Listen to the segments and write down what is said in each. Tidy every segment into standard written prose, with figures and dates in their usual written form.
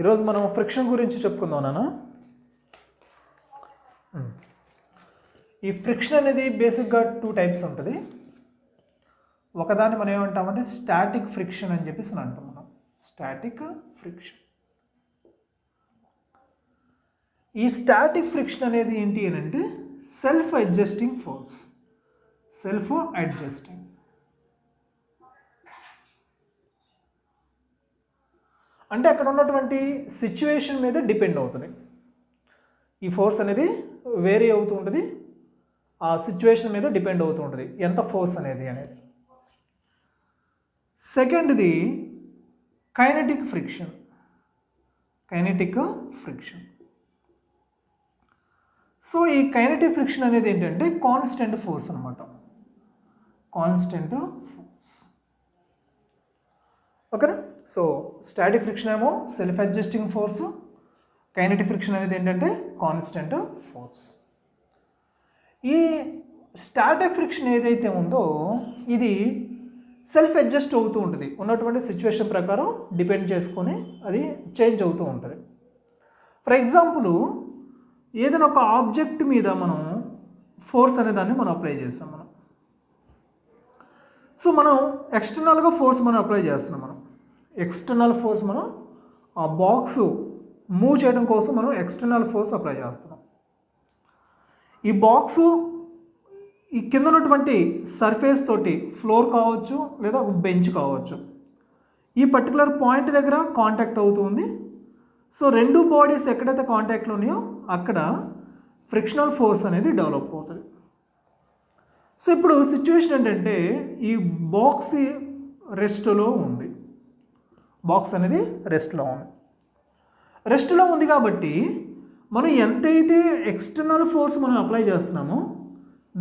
ఈరోజు మనం ఫ్రిక్షన్ గురించి చెప్పుకుందాం నాన్న. ఈ ఫ్రిక్షన్ అనేది బేసిక్గా 2 టైప్స్ ఉంటుంది. ఒకదాన్ని మనం ఏమంటామంటే స్టాటిక్ ఫ్రిక్షన్ అని చెప్పేసి అంటాం మనం. Static friction. ఈ స్టాటిక్ ఫ్రిక్షన్ అనేది ఏంటి అని అంటే self adjusting force. Self adjusting అంటే అక్కడ ఉన్నటువంటి సిచ్యువేషన్ మీద డిపెండ్ అవుతుంది. ఈ ఫోర్స్ అనేది వేరీ అవుతూ ఉంటుంది, ఆ సిచ్యువేషన్ మీద డిపెండ్ అవుతూ ఉంటుంది ఎంత ఫోర్స్ అనేది. సెకండ్ది kinetic friction. Kinetic friction. So ఈ కైనెటిక్ ఫ్రిక్షన్ అనేది ఏంటంటే కాన్స్టెంట్ ఫోర్స్ అనమాట. Constant force. ఓకేనా. సో స్టాటిక్ ఫ్రిక్షన్ ఏమో self adjusting force, kinetic friction అనేది ఏంటంటే కాన్స్టెంట్ ఫోర్స్. ఈ స్టాటిక్ ఫ్రిక్షన్ ఏదైతే ఉందో ఇది సెల్ఫ్ అడ్జస్ట్ అవుతూ ఉంటుంది, ఉన్నటువంటి సిచ్యువేషన్ ప్రకారం డిపెండ్ చేసుకొని అది చేంజ్ అవుతూ ఉంటుంది. ఫర్ ఎగ్జాంపుల్ ఏదైనా ఒక ఆబ్జెక్ట్ మీద మనం ఫోర్స్ అనే దాన్ని మనం అప్లై చేస్తాం మనం. సో మనం ఎక్స్టర్నల్గా ఫోర్స్ మనం అప్లై చేస్తున్నాం. మనం ఎక్స్టర్నల్ ఫోర్స్ మనం ఆ బాక్స్ మూవ్ చేయడం కోసం మనం ఎక్స్టర్నల్ ఫోర్స్ అప్లై చేస్తున్నాం. ఈ బాక్సు ఈ కింద ఉన్నటువంటి సర్ఫేస్ తోటి ఫ్లోర్ కావచ్చు లేదా ఒక బెంచ్ కావచ్చు, ఈ పర్టికులర్ పాయింట్ దగ్గర కాంటాక్ట్ అవుతుంది. సో రెండు బాడీస్ ఎక్కడైతే కాంటాక్ట్లో ఉన్నాయో అక్కడ ఫ్రిక్షనల్ ఫోర్స్ అనేది డెవలప్ అవుతుంది. సో ఇప్పుడు సిచ్యువేషన్ ఏంటంటే ఈ బాక్స్ రెస్ట్లో ఉంది. బాక్స్ అనేది రెస్ట్లో ఉంది. రెస్ట్లో ఉంది కాబట్టి మనం ఎంతైతే ఎక్స్టర్నల్ ఫోర్స్ మనం అప్లై చేస్తున్నామో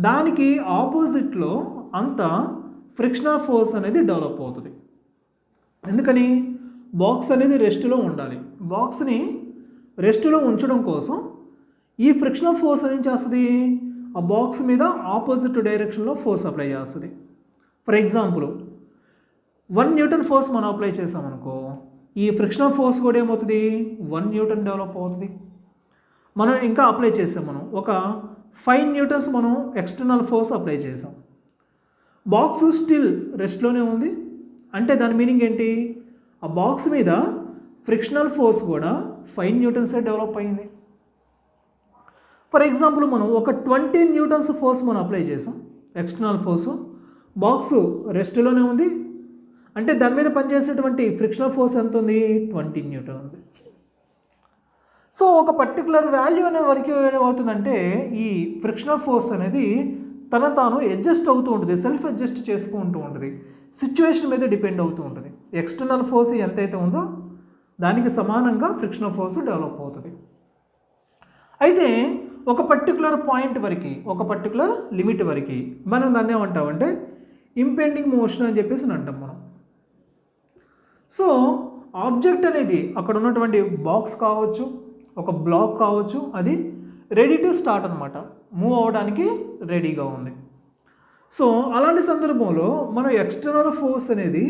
దానికి ఆపోజిట్లో అంత ఫ్రిక్షనల్ ఫోర్స్ అనేది డెవలప్ అవుతుంది. ఎందుకని బాక్స్ అనేది రెస్ట్లో ఉండాలి. బాక్స్ని రెస్ట్లో ఉంచడం కోసం ఈ ఫ్రిక్షనల్ ఫోర్స్ ఏం చేస్తుంది, ఆ బాక్స్ మీద ఆపోజిట్ డైరెక్షన్లో ఫోర్స్ అప్లై చేస్తుంది. ఫర్ ఎగ్జాంపుల్ 1 న్యూటన్ ఫోర్స్ మనం అప్లై చేసామనుకో, ఈ ఫ్రిక్షనల్ ఫోర్స్ కూడా ఏమవుతుంది 1 న్యూటన్ డెవలప్ అవుతుంది. మనం ఇంకా అప్లై చేసాం, మనం ఒక 5 న్యూటన్స్ మనం ఎక్స్టర్నల్ ఫోర్స్ అప్లై చేసాం. బాక్స్ స్టిల్ రెస్ట్లోనే ఉంది అంటే దాని మీనింగ్ ఏంటి, ఆ బాక్స్ మీద ఫ్రిక్షనల్ ఫోర్స్ కూడా 5 న్యూటన్సే డెవలప్ అయింది. ఫర్ ఎగ్జాంపుల్ మనం ఒక 20 న్యూటన్స్ ఫోర్స్ మనం అప్లై చేసాం ఎక్స్టర్నల్ ఫోర్సు, బాక్స్ రెస్ట్లోనే ఉంది అంటే దాని మీద పనిచేసేటువంటి ఫ్రిక్షనల్ ఫోర్స్ ఎంత ఉంది 20 న్యూటన్ ఉంది. సో ఒక పర్టికులర్ వాల్యూ అనే వరకు ఏమవుతుందంటే ఈ ఫ్రిక్షనల్ ఫోర్స్ అనేది తాను అడ్జస్ట్ అవుతూ ఉంటుంది, సెల్ఫ్ అడ్జస్ట్ చేసుకుంటూ ఉంటుంది, సిచ్యువేషన్ మీద డిపెండ్ అవుతూ ఉంటుంది. ఎక్స్టర్నల్ ఫోర్స్ ఎంతైతే ఉందో దానికి సమానంగా ఫ్రిక్షనల్ ఫోర్స్ డెవలప్ అవుతుంది. అయితే ఒక పర్టికులర్ పాయింట్ వరకు, ఒక పర్టికులర్ లిమిట్ వరకు మనం దాన్ని ఏమంటామంటే ఇంపెండింగ్ మోషన్ అని చెప్పేసి అంటాం మనం. సో ఆబ్జెక్ట్ అనేది అక్కడ ఉన్నటువంటి బాక్స్ కావచ్చు, ఒక బ్లాక్ కావచ్చు, అది రెడీ టు స్టార్ట్ అనమాట, మూవ్ అవ్వడానికి రెడీగా ఉంది. సో అలాంటి సందర్భంలో మనం ఎక్స్టర్నల్ ఫోర్స్ అనేది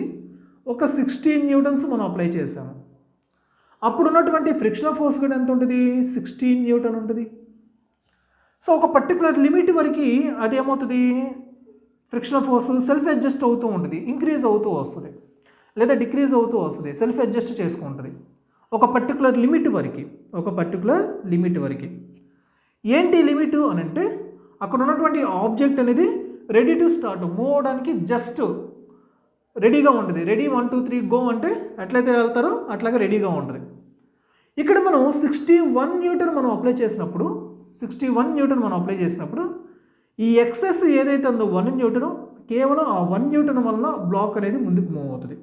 ఒక 16 న్యూటన్స్ మనం అప్లై చేసాము. అప్పుడు ఉన్నటువంటి ఫ్రిక్షనల్ ఫోర్స్ కూడా ఎంత ఉంటుంది 16 న్యూటన్ ఉంటుంది. సో ఒక పర్టికులర్ లిమిట్ వరకు అది ఏమవుతుంది ఫ్రిక్షనల్ ఫోర్స్ సెల్ఫ్ అడ్జస్ట్ అవుతూ ఉంటుంది, ఇంక్రీజ్ అవుతూ వస్తుంది లేదా డిక్రీజ్ అవుతూ వస్తుంది, సెల్ఫ్ అడ్జస్ట్ చేసుకుంటుంది ఒక పర్టికులర్ లిమిట్ వరకు. ఒక పర్టికులర్ లిమిట్ వరకు ఏంటి లిమిట్ అని అంటే అక్కడ ఉన్నటువంటి ఆబ్జెక్ట్ అనేది రెడీ టు స్టార్ట్, మూవ్ అవడానికి జస్ట్ రెడీగా ఉంటుంది. రెడీ 1 2 3 గో అంటే ఎట్లయితే వెళ్తారో అట్లాగే రెడీగా ఉంటుంది. ఇక్కడ మనం 61 న్యూటన్ మనం అప్లై చేసినప్పుడు, 61 న్యూటన్ మనం అప్లై చేసినప్పుడు ఈ ఎక్సెస్ ఏదైతే ఉందో 1 న్యూటన్, కేవలం ఆ 1 న్యూటన్ వల్ల బ్లాక్ అనేది ముందుకు మూవ్ అవుతుంది.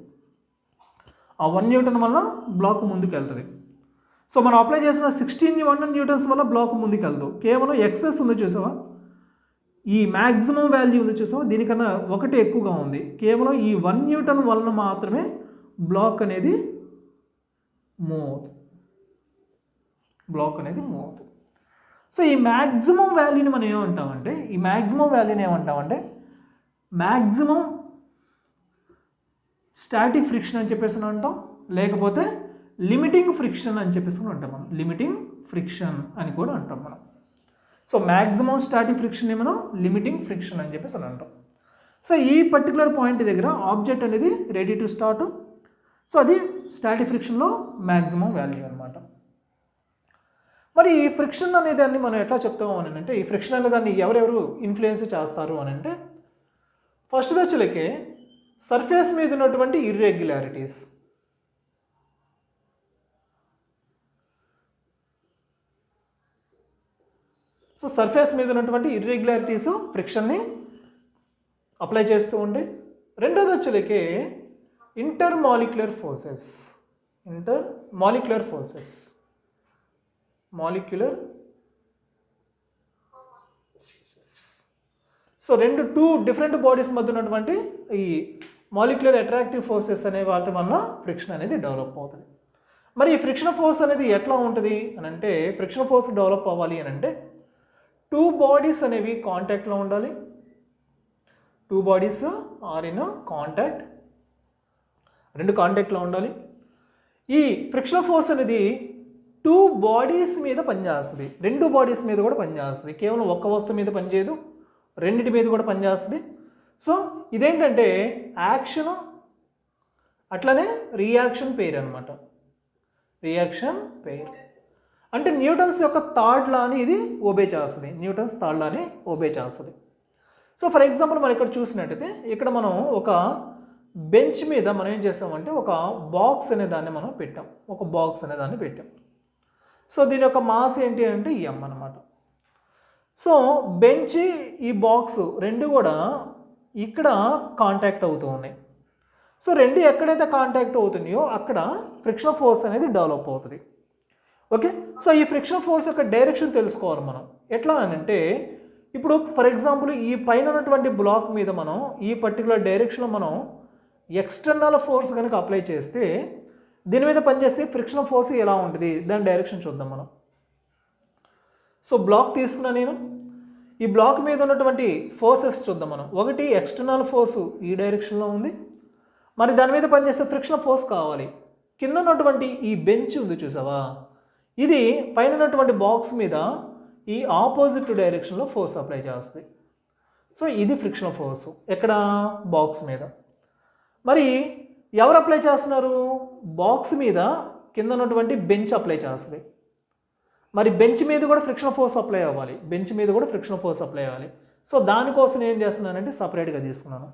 ఆ 1 న్యూటన్ వల్ల బ్లాక్ ముందుకు వెళ్తుంది. సో మనం అప్లై చేసిన 16 న్యూటన్స్ వల్ల బ్లాక్ ముందుకు వెళ్తాం. కేవలం ఎక్సెస్ ఉంది చూసావా, ఈ మ్యాక్సిమం వాల్యూ ఉంది చూసావా, దీనికన్నా ఒకటి ఎక్కువగా ఉంది. కేవలం ఈ 1 న్యూటన్ వలన మాత్రమే బ్లాక్ అనేది మూవ్ అవుతుంది. బ్లాక్ అనేది మూవ్ అవుతుంది. సో ఈ మ్యాక్సిమం వాల్యూని మనం ఏమంటామంటే, ఈ మ్యాక్సిమం వాల్యూని ఏమంటామంటే మ్యాక్సిమం స్టాటిక్ ఫ్రిక్షన్ అని చెప్పేసి అంటాం, లేకపోతే లిమిటింగ్ ఫ్రిక్షన్ అని చెప్పేసి కూడా అంటాం మనం. లిమిటింగ్ ఫ్రిక్షన్ అని కూడా అంటాం మనం. సో మ్యాక్సిమం స్టాటిక్ ఫ్రిక్షన్ని మనం లిమిటింగ్ ఫ్రిక్షన్ అని చెప్పేసి అని అంటాం. సో ఈ పర్టికులర్ పాయింట్ దగ్గర ఆబ్జెక్ట్ అనేది రెడీ టు స్టార్ట్. సో అది స్టాటిక్ ఫ్రిక్షన్లో మ్యాక్సిమం వాల్యూ అనమాట. మరి ఈ ఫ్రిక్షన్ అనే దాన్ని మనం ఎట్లా చెప్తాము అని అంటే, ఈ ఫ్రిక్షన్ అనే దాన్ని ఎవరెవరు ఇన్ఫ్లుయెన్స్ చేస్తారు అని అంటే, ఫస్ట్ వచ్చేలకే సర్ఫేస్ మీద ఉన్నటువంటి ఇర్రెగ్యులారిటీస్. సో సర్ఫేస్ మీద ఉన్నటువంటి ఇర్రెగ్యులారిటీస్ ఫ్రిక్షన్ని అప్లై చేస్తూ ఉంటాయి. రెండోది వచ్చేలకే intermolecular forces. Molecular so two different bodies మధ్య ఉన్నటువంటి ఈ మాలిక్యులర్ అట్రాక్టివ్ ఫోర్సెస్ అనే వాటి వల్ల ఫ్రిక్షన్ అనేది డెవలప్ అవుతుంది. మరి ఈ ఫ్రిక్షన్ ఫోర్స్ అనేది ఎట్లా ఉంటుంది అని అంటే, ఫ్రిక్షన్ ఫోర్స్ డెవలప్ అవ్వాలి అని అంటే 2 బాడీస్ అనేవి కాంటాక్ట్లో ఉండాలి. 2 బాడీస్ ఆర్ ఇన్ కాంటాక్ట్, 2 కాంటాక్ట్లో ఉండాలి. ఈ ఫ్రిక్షన్ ఫోర్స్ అనేది 2 బాడీస్ మీద పనిచేస్తుంది, 2 బాడీస్ మీద కూడా పనిచేస్తుంది. కేవలం ఒక్క వస్తువు మీద పనిచేయదు, రెండింటి మీద కూడా పనిచేస్తుంది. సో ఇదేంటంటే యాక్షన్ అట్లనే రియాక్షన్ పెయిర్ అనమాట. రియాక్షన్ పెయిర్ అంటే న్యూటన్స్ యొక్క థర్డ్ లాని ఇది ఓబే చేస్తుంది. న్యూటన్స్ థర్డ్ లాని ఓబే చేస్తుంది. సో ఫర్ ఎగ్జాంపుల్ మనం ఇక్కడ చూసినట్టయితే, ఇక్కడ మనం ఒక బెంచ్ మీద మనం ఏం చేస్తామంటే ఒక బాక్స్ అనే దాన్ని మనం పెట్టాం. సో దీని యొక్క మాస్ ఏంటి అంటే ఎం అనమాట. సో బెంచ్ ఈ బాక్స్ రెండు కూడా ఇక్కడ కాంటాక్ట్ అవుతూ ఉన్నాయి. సో రెండు ఎక్కడైతే కాంటాక్ట్ అవుతున్నాయో అక్కడ ఫ్రిక్షన్ ఫోర్స్ అనేది డెవలప్ అవుతుంది. ఓకే, సో ఈ ఫ్రిక్షన్ ఫోర్స్ యొక్క డైరెక్షన్ తెలుసుకోవాలి మనం. ఎట్లా అని అంటే, ఇప్పుడు ఫర్ ఎగ్జాంపుల్ ఈ పైన ఉన్నటువంటి బ్లాక్ మీద మనం ఈ పర్టికులర్ డైరెక్షన్లో మనం ఎక్స్టర్నల్ ఫోర్స్ కనుక అప్లై చేస్తే దీని మీద పనిచేస్తే ఫ్రిక్షన్ ఫోర్స్ ఎలా ఉంటుంది దాని డైరెక్షన్ చూద్దాం మనం. సో బ్లాక్ తీసుకున్నా నేను, ఈ బ్లాక్ మీద ఉన్నటువంటి ఫోర్సెస్ చూద్దాం మనం. ఒకటి ఎక్స్టర్నల్ ఫోర్సు ఈ డైరెక్షన్లో ఉంది, మరి దాని మీద పనిచేస్తే ఫ్రిక్షన్ ఫోర్స్ కావాలి. కింద ఉన్నటువంటి ఈ బెంచ్ ఉంది చూసావా, ఇది పైన ఉన్నటువంటి బాక్స్ మీద ఈ ఆపోజిట్ డైరెక్షన్లో ఫోర్స్ అప్లై చేస్తుంది. సో ఇది ఫ్రిక్షన్ ఫోర్సు ఎక్కడ, బాక్స్ మీద. మరి ఎవరు అప్లై చేస్తున్నారు, బాక్స్ మీద కింద ఉన్నటువంటి బెంచ్ అప్లై చేస్తుంది. మరి బెంచ్ మీద కూడా ఫ్రిక్షన్ ఫోర్స్ అప్లై అవ్వాలి. సో దానికోసం ఏం చేస్తున్నానంటే సపరేట్గా తీసుకున్నాను.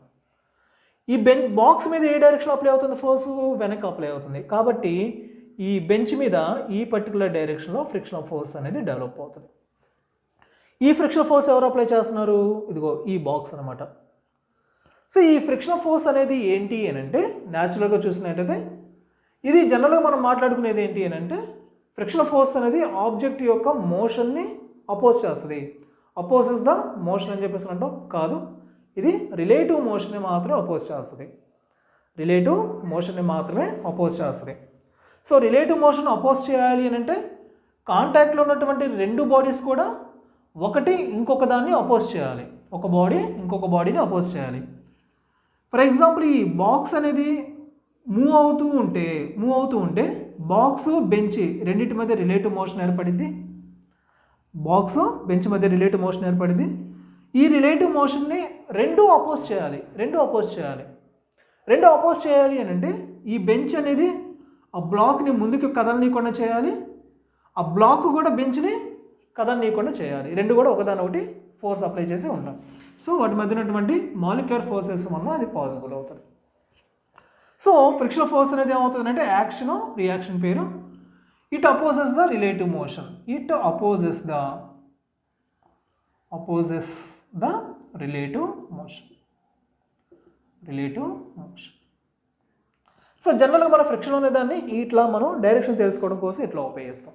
ఈ బాక్స్ మీద ఏ డైరెక్షన్ అప్లై అవుతుంది ఫోర్సు, వెనక్కి అప్లై అవుతుంది. కాబట్టి ఈ బెంచ్ మీద ఈ పర్టికులర్ డైరెక్షన్లో ఫ్రిక్షన్ ఫోర్స్ అనేది డెవలప్ అవుతుంది. ఈ ఫ్రిక్షన్ ఫోర్స్ ఎవరు అప్లై చేస్తున్నారు, ఇదిగో ఈ బాక్స్ అనమాట. సో ఈ ఫ్రిక్షన్ ఫోర్స్ అనేది ఏంటి అని అంటే, న్యాచురల్గా చూసినట్టయితే ఇది జనరల్గా మనం మాట్లాడుకునేది ఏంటి అని అంటే, ఫ్రిక్షన్ ఫోర్స్ అనేది ఆబ్జెక్ట్ యొక్క మోషన్ని అపోజ్ చేస్తుంది. అపోజెస్ ద మోషన్ అని చెప్పేసి అంటాం కాదు, ఇది రిలేటివ్ మోషన్ని మాత్రమే అపోజ్ చేస్తుంది. సో రిలేటివ్ మోషన్ అపోజ్ చేయాలి అని అంటే కాంటాక్ట్లో ఉన్నటువంటి 2 బాడీస్ కూడా ఒకటి ఇంకొక దాన్ని అపోజ్ చేయాలి, ఒక బాడీ ఇంకొక బాడీని అపోజ్ చేయాలి. ఫర్ ఎగ్జాంపుల్ ఈ బాక్స్ అనేది మూవ్ అవుతూ ఉంటే బాక్స్ బెంచ్ రెండింటి మధ్య రిలేటివ్ మోషన్ ఏర్పడింది. ఈ రిలేటివ్ మోషన్ని రెండు అపోజ్ చేయాలి అని అంటే ఈ బెంచ్ అనేది ఆ బ్లాక్ని ముందుకు కదలనీయకుండా చేయాలి, ఆ బ్లాక్ కూడా బెంచ్ని కదలనీయకుండా చేయాలి. రెండు కూడా ఒకదానొకటి ఫోర్స్ అప్లై చేసి ఉంటాం. సో వాటి మధ్య ఉన్నటువంటి మాలిక్యులర్ ఫోర్సెస్ వల్ల అది పాసిబుల్ అవుతుంది. సో ఫ్రిక్షన్ ఫోర్స్ అనేది ఏమవుతుందంటే యాక్షన్ రియాక్షన్ పేరు. It opposes the relative motion, relative motion. So జనరల్గా మన ఫ్రిక్షన్ అనే దాన్ని ఇట్లా మనం డైరెక్షన్ తెలుసుకోవడం కోసం ఇట్లా ఉపయోగిస్తాం.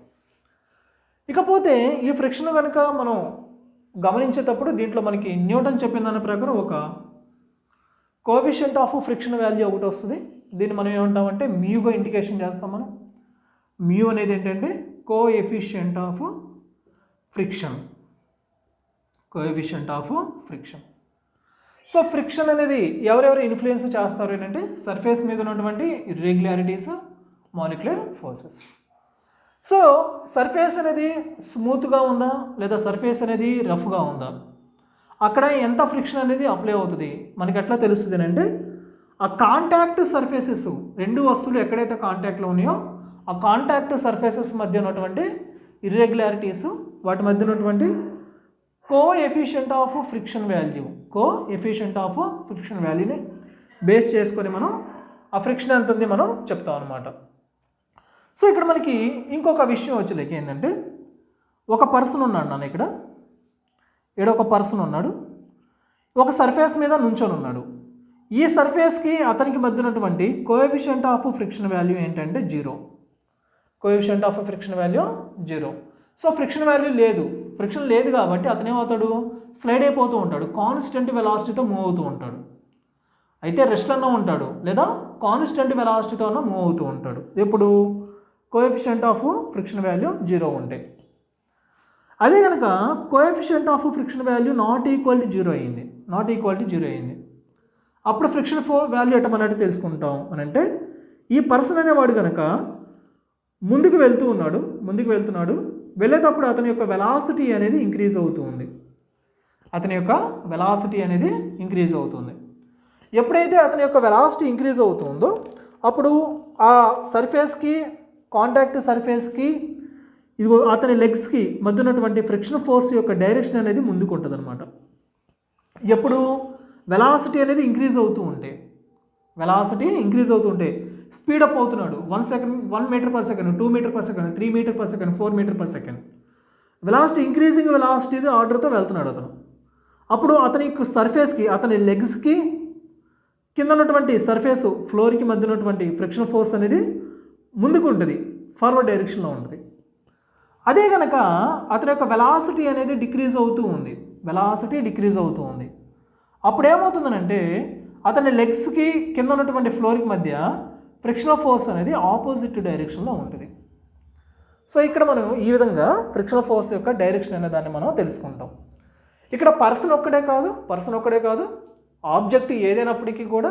ఇకపోతే ఈ ఫ్రిక్షన్ కనుక మనం గమనించేటప్పుడు దీంట్లో మనకి న్యూటన్ చెప్పిన దాని ప్రకారం ఒక కోఎఫిషియంట్ ఆఫ్ ఫ్రిక్షన్ వాల్యూ ఒకటి వస్తుంది. దీన్ని మనం ఏమంటామంటే మ్యూగా ఇండికేషన్ చేస్తాం మనం. మ్యూ అనేది ఏంటంటే coefficient of friction. So friction అనేది ఎవరెవరు ఇన్ఫ్లుయెన్స్ చేస్తారు ఏంటంటే సర్ఫేస్ మీద ఉన్నటువంటి irregularities, molecular forces. So surface అనేది స్మూత్గా ఉందా లేదా సర్ఫేస్ అనేది రఫ్గా ఉందా, అక్కడ ఎంత ఫ్రిక్షన్ అనేది అప్లై అవుతుంది మనకి ఎట్లా తెలుస్తుంది అంటే ఆ కాంటాక్ట్ సర్ఫేసెస్, రెండు వస్తువులు ఎక్కడైతే కాంటాక్ట్లో ఉన్నాయో ఆ కాంటాక్ట్ సర్ఫేసెస్ మధ్య ఉన్నటువంటి ఇర్రెగ్యులారిటీస్, వాటి మధ్య ఉన్నటువంటి కోఎఫిషియంట్ ఆఫ్ ఫ్రిక్షన్ వాల్యూని బేస్ చేసుకొని మనం ఆ ఫ్రిక్షన్ ఎంత ఉంది మనం చెప్తాం అనమాట. సో ఇక్కడ మనకి ఇంకొక విషయం వచ్చేలేక ఏంటంటే ఒక పర్సన్ ఉన్నాడు నాన్న, ఇక్కడ ఒక పర్సన్ ఉన్నాడు, ఒక సర్ఫేస్ మీద నుంచొని ఉన్నాడు. ఈ సర్ఫేస్కి అతనికి మధ్య ఉన్నటువంటి కోఎఫిషియంట్ ఆఫ్ ఫ్రిక్షన్ వాల్యూ ఏంటంటే 0. Coefficient of friction value 0. So friction value లేదు, ఫ్రిక్షన్ లేదు కాబట్టి అతను ఏమవుతాడు, స్లైడ్ అయిపోతూ ఉంటాడు, కాన్స్టెంట్ వెలాసిటీతో మూవ్ అవుతూ ఉంటాడు. అయితే రెస్ట్ అన్న ఉంటాడు లేదా కాన్స్టెంట్ వెలాసిటీతో అన్న మూవ్ అవుతూ ఉంటాడు ఎప్పుడు కోఎఫిషియంట్ ఆఫ్ ఫ్రిక్షన్ వాల్యూ 0 ఉంటే. అదే కనుక coefficient of friction value not equal to 0 అయింది, అప్పుడు ఫ్రిక్షన్ వాల్యూ ఎట్ట మనం తెలుసుకుంటాం అని అంటే ఈ పర్సన్ అనేవాడు కనుక ముందుకు వెళ్తున్నాడు, వెళ్ళేటప్పుడు అతని యొక్క వెలాసిటీ అనేది ఇంక్రీజ్ అవుతుంది. ఎప్పుడైతే అతని యొక్క వెలాసిటీ ఇంక్రీజ్ అవుతుందో అప్పుడు ఆ సర్ఫేస్కి, కాంటాక్ట్ సర్ఫేస్కి, ఇది అతని లెగ్స్కి మధ్య ఉన్నటువంటి ఫ్రిక్షన్ ఫోర్స్ యొక్క డైరెక్షన్ అనేది ముందుకు ఉంటుంది అనమాట. ఎప్పుడు వెలాసిటీ అనేది ఇంక్రీజ్ అవుతూ ఉంటే స్పీడప్ అవుతున్నాడు, 1 meter per second, 2 meter per second, 3 meter per second, 4 metre per second velocity, increasing velocity ఆర్డర్తో వెళ్తున్నాడు అతను. అప్పుడు అతని సర్ఫేస్కి, అతని లెగ్స్కి కింద ఉన్నటువంటి సర్ఫేస్ ఫ్లోర్కి మధ్య ఉన్నటువంటి ఫ్రిక్షన్ ఫోర్స్ అనేది ముందుకు ఉంటుంది, ఫార్వర్డ్ డైరెక్షన్లో ఉంటుంది. అదే కనుక అతని యొక్క వెలాసిటీ అనేది డిక్రీజ్ అవుతూ ఉంది, అప్పుడు ఏమవుతుందనంటే అతని లెగ్స్కి కింద ఉన్నటువంటి ఫ్లోర్కి మధ్య ఫ్రిక్షన్ ఫోర్స్ అనేది ఆపోజిట్ డైరెక్షన్లో ఉంటుంది. సో ఇక్కడ మనం ఈ విధంగా ఫ్రిక్షన్ ఫోర్స్ యొక్క డైరెక్షన్ అనే దాన్ని మనం తెలుసుకుంటాం. ఇక్కడ పర్సన్ ఒక్కడే కాదు, ఆబ్జెక్ట్ ఏదైనప్పటికీ కూడా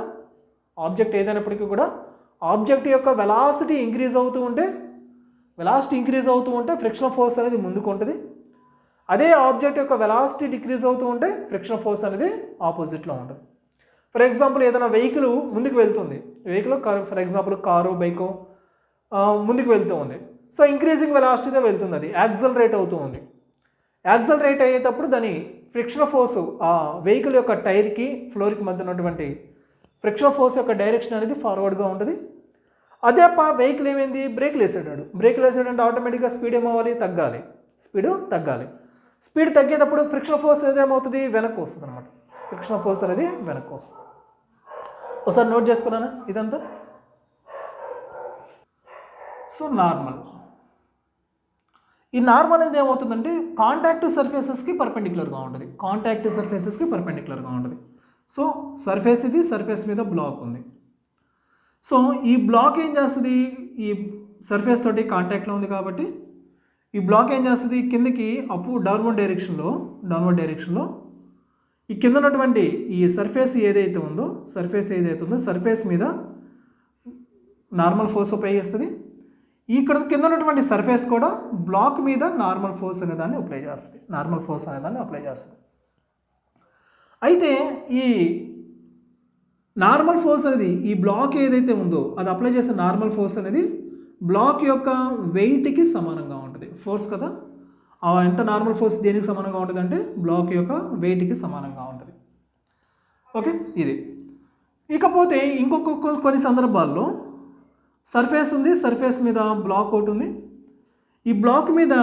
ఆబ్జెక్ట్ యొక్క వెలాసిటీ ఇంక్రీజ్ అవుతూ ఉంటే ఫ్రిక్షన్ ఫోర్స్ అనేది ముందుకు ఉంటుంది. అదే ఆబ్జెక్ట్ యొక్క వెలాసిటీ డిక్రీజ్ అవుతూ ఉంటే ఫ్రిక్షన్ ఫోర్స్ అనేది ఆపోజిట్లో ఉంటుంది. ఫర్ ఎగ్జాంపుల్ ఏదైనా వెహికల్ ముందుకు వెళ్తుంది, ఫర్ ఎగ్జాంపుల్ కారు, బైకు ముందుకు వెళ్తూ ఉంది. సో ఇంక్రీజింగ్ వెలాసిటీతో వెళ్తుంది, అది యాక్సలరేట్ అవుతూ ఉంది. యాక్సలరేట్ అయ్యేటప్పుడు దాని ఫ్రిక్షన్ ఫోర్స్ ఆ వెహికల్ యొక్క టైర్కి, ఫ్లోర్కి మధ్య ఉన్నటువంటి ఫ్రిక్షన్ ఫోర్స్ యొక్క డైరెక్షన్ అనేది ఫార్వర్డ్గా ఉంటుంది. అదే వెహికల్ ఏమైంది, బ్రేక్లు వేసాడంటే ఆటోమేటిక్గా స్పీడ్ ఏమవ్వాలి, తగ్గాలి. స్పీడ్ తగ్గేటప్పుడు ఫ్రిక్షన్ ఫోర్స్ అనేది ఏమవుతుంది, వెనక్కి వస్తుంది అనమాట. ఫ్రిక్షన్ ఫోర్స్ అనేది వెనక్కి వస్తుంది. ఒకసారి నోట్ చేసుకున్నానా ఇదంతా. సో ఈ నార్మల్ అనేది ఏమవుతుందంటే కాంటాక్ట్ సర్ఫేసెస్కి పర్పెండిక్యులర్గా ఉంటుంది. సో సర్ఫేస్ ఇది, సర్ఫేస్ మీద బ్లాక్ ఉంది. సో ఈ బ్లాక్ ఏం చేస్తుంది, ఈ సర్ఫేస్ తోటి కాంటాక్ట్లో ఉంది కాబట్టి ఈ బ్లాక్ ఏం చేస్తుంది, కిందకి డౌన్వర్డ్ డైరెక్షన్లో ఈ కింద ఉన్నటువంటి ఈ సర్ఫేస్ ఏదైతే ఉందో సర్ఫేస్ మీద నార్మల్ ఫోర్స్ అప్లై చేస్తుంది. ఇక్కడ కింద ఉన్నటువంటి సర్ఫేస్ కూడా బ్లాక్ మీద నార్మల్ ఫోర్స్ అనేదాన్ని అప్లై చేస్తుంది. అయితే ఈ నార్మల్ ఫోర్స్ అనేది ఈ బ్లాక్ ఏదైతే ఉందో అది అప్లై చేసే నార్మల్ ఫోర్స్ అనేది బ్లాక్ యొక్క వెయిట్కి సమానంగా ఉంటుంది. ఫోర్స్ కదా, ఎంత నార్మల్ ఫోర్స్ దేనికి సమానంగా ఉంటుంది అంటే బ్లాక్ యొక్క వెయిట్కి సమానంగా ఉంటుంది. ఓకే, ఇది. ఇకపోతే కొన్ని సందర్భాల్లో సర్ఫేస్ ఉంది, సర్ఫేస్ మీద బ్లాక్ ఒకటి ఉంది. ఈ బ్లాక్ మీద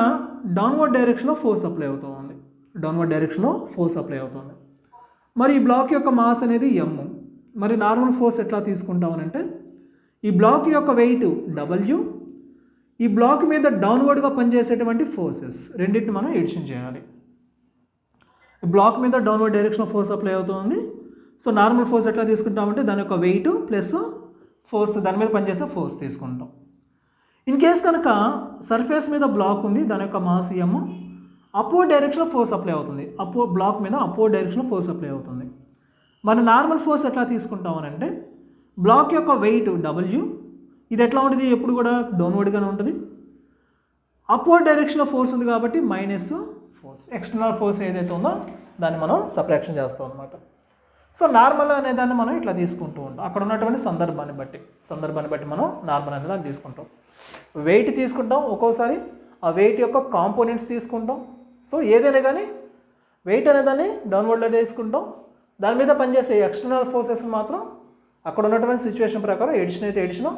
డౌన్వర్డ్ డైరెక్షన్లో ఫోర్స్ అప్లై అవుతుంది. మరి ఈ బ్లాక్ యొక్క మాస్ అనేది m. మరి నార్మల్ ఫోర్స్ ఎట్లా తీసుకుంటామనంటే ఈ బ్లాక్ యొక్క వెయిట్ W, ఈ బ్లాక్ మీద డౌన్వర్డ్గా పనిచేసేటువంటి ఫోర్సెస్ రెండింటిని మనం ఎడిషన్ చేయాలి. ఈ బ్లాక్ మీద డౌన్వర్డ్ డైరెక్షన్ ఫోర్స్ అప్లై అవుతుంది. సో నార్మల్ ఫోర్స్ ఎట్లా తీసుకుంటామంటే దాని యొక్క వెయిట్ ప్లస్ ఫోర్స్, దాని మీద పనిచేసే ఫోర్స్ తీసుకుంటాం. ఇన్ కేస్ కనుక సర్ఫేస్ మీద బ్లాక్ ఉంది, దాని యొక్క మాస్ m, అపోర్డ్ డైరెక్షన్లో ఫోర్స్ అప్లై అవుతుంది. బ్లాక్ మీద అపోర్డ్ డైరెక్షన్లో ఫోర్స్ అప్లై అవుతుంది. మరి నార్మల్ ఫోర్స్ ఎట్లా తీసుకుంటామనంటే బ్లాక్ యొక్క వెయిట్ W, ఇది ఎట్లా ఉంటుంది, ఎప్పుడు కూడా డౌన్వర్డ్గానే ఉంటుంది. అప్వర్డ్ డైరెక్షన్లో ఫోర్స్ ఉంది కాబట్టి మైనస్ ఫోర్స్, ఎక్స్టర్నల్ ఫోర్స్ ఏదైతే ఉందో దాన్ని మనం సబ్ట్రాక్షన్ చేస్తాం అనమాట. సో నార్మల్ అనే దాన్ని మనం ఇట్లా తీసుకుంటూ ఉంటాం, అక్కడ ఉన్నటువంటి సందర్భాన్ని బట్టి మనం నార్మల్ అనే దాన్ని తీసుకుంటాం. వెయిట్ తీసుకుంటాం, ఒక్కోసారి ఆ వెయిట్ యొక్క కాంపోనెంట్స్ తీసుకుంటాం. సో ఏదైనా కానీ వెయిట్ అనేదాన్ని డౌన్వర్డ్లో తీసుకుంటాం. దాని మీద పనిచేసే ఎక్స్టర్నల్ ఫోర్సెస్ మాత్రం అక్కడ ఉన్నటువంటి సిచ్యువేషన్ ప్రకారం ఎడిషన్ అయితే ఎడిషన్,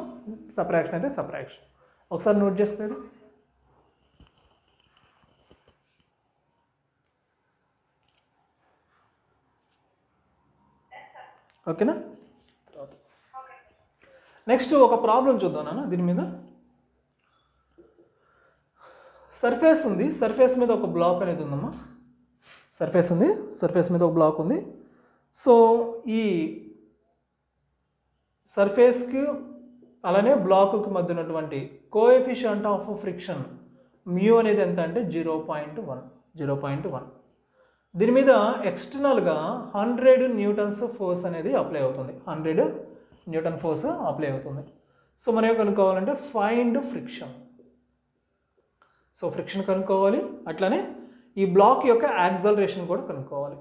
సబ్ట్రాక్షన్ అయితే సబ్ట్రాక్షన్. ఒకసారి నోట్ చేసుకునేది. ఓకేనా. నెక్స్ట్ ఒక ప్రాబ్లం చూద్దాం నాన్న. దీని మీద సర్ఫేస్ ఉంది, సర్ఫేస్ మీద ఒక బ్లాక్ అనేది ఉందమ్మా. సర్ఫేస్ ఉంది, సర్ఫేస్ మీద ఒక బ్లాక్ ఉంది. సో ఈ సర్ఫేస్కి అలానే బ్లాక్కి మధ్య ఉన్నటువంటి కోఎఫిషియంట్ ఆఫ్ ఫ్రిక్షన్ మ్యూ అనేది ఎంత అంటే 0.1. దీని మీద ఎక్స్టర్నల్గా 100 న్యూటన్స్ ఫోర్స్ అనేది అప్లై అవుతుంది, 100 న్యూటన్ ఫోర్స్ అప్లై అవుతుంది. సో మనం ఏం కనుక్కోవాలంటే ఫైండ్ ఫ్రిక్షన్. సో ఫ్రిక్షన్ కనుక్కోవాలి, అట్లానే ఈ బ్లాక్ యొక్క యాక్సలరేషన్ కూడా కనుక్కోవాలి.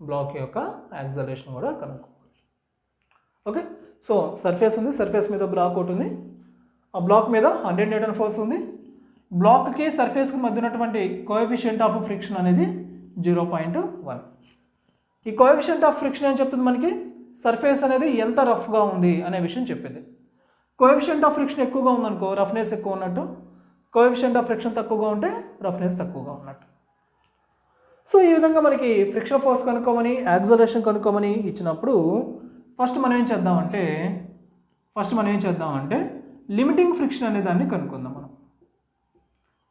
బ్లాక్ యొక్క యాక్సలరేషన్ కూడా కనుక్కోవాలి. ఓకే. సో సర్ఫేస్ ఉంది, సర్ఫేస్ మీద బ్లాక్ ఒకటి ఉంది, ఆ బ్లాక్ మీద 100 న్యూటన్ ఫోర్స్ ఉంది. బ్లాక్కి సర్ఫేస్కి మధ్య ఉన్నటువంటి కోఎఫిషియంట్ ఆఫ్ ఫ్రిక్షన్ అనేది 0.1. ఈ కోఎఫిషియంట్ ఆఫ్ ఫ్రిక్షన్ ఏం చెప్తుంది మనకి, సర్ఫేస్ అనేది ఎంత రఫ్గా ఉంది అనే విషయం చెప్పింది. కోఎఫిషియంట్ ఆఫ్ ఫ్రిక్షన్ ఎక్కువగా ఉందనుకో రఫ్నెస్ ఎక్కువ ఉన్నట్టు, కోఎఫిషియంట్ ఆఫ్ ఫ్రిక్షన్ తక్కువగా ఉంటే రఫ్నెస్ తక్కువగా ఉన్నట్టు. సో ఈ విధంగా మనకి ఫ్రిక్షన్ ఫోర్స్ కనుక్కోమని, యాక్సలరేషన్ కనుక్కోమని ఇచ్చినప్పుడు ఫస్ట్ మనం ఏం చేద్దామంటే లిమిటింగ్ ఫ్రిక్షన్ అనే దాన్ని కనుక్కుందాం. మనం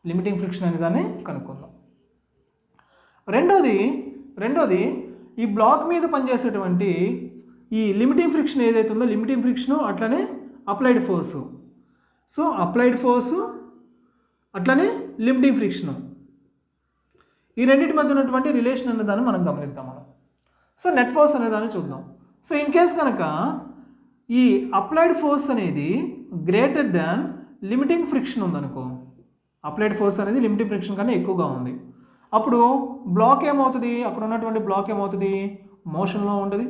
లిమిటింగ్ ఫ్రిక్షన్ అనే దాన్ని కనుక్కుందాం. రెండోది ఈ బ్లాక్ మీద పనిచేసేటువంటి ఈ లిమిటింగ్ ఫ్రిక్షన్ ఏదైతే ఉందో, లిమిటింగ్ ఫ్రిక్షను అట్లనే applied force. So applied force అట్లనే లిమిటింగ్ ఫ్రిక్షను, ఈ రెండింటి మధ్య ఉన్నటువంటి రిలేషన్ అనే దాన్ని మనం గమనిద్దాం. సో నెట్ ఫోర్స్ అనే దాన్ని చూద్దాం. సో ఇన్ కేస్ కనుక ఈ అప్లైడ్ ఫోర్స్ అనేది గ్రేటర్ దాన్ లిమిటింగ్ ఫ్రిక్షన్ ఉందనుకో, అప్లైడ్ ఫోర్స్ అనేది లిమిటింగ్ ఫ్రిక్షన్ కన్నా ఎక్కువగా ఉంది, అప్పుడు బ్లాక్ ఏమవుతుంది, అక్కడ ఉన్నటువంటి బ్లాక్ ఏమవుతుంది, మోషన్లో ఉంటుంది.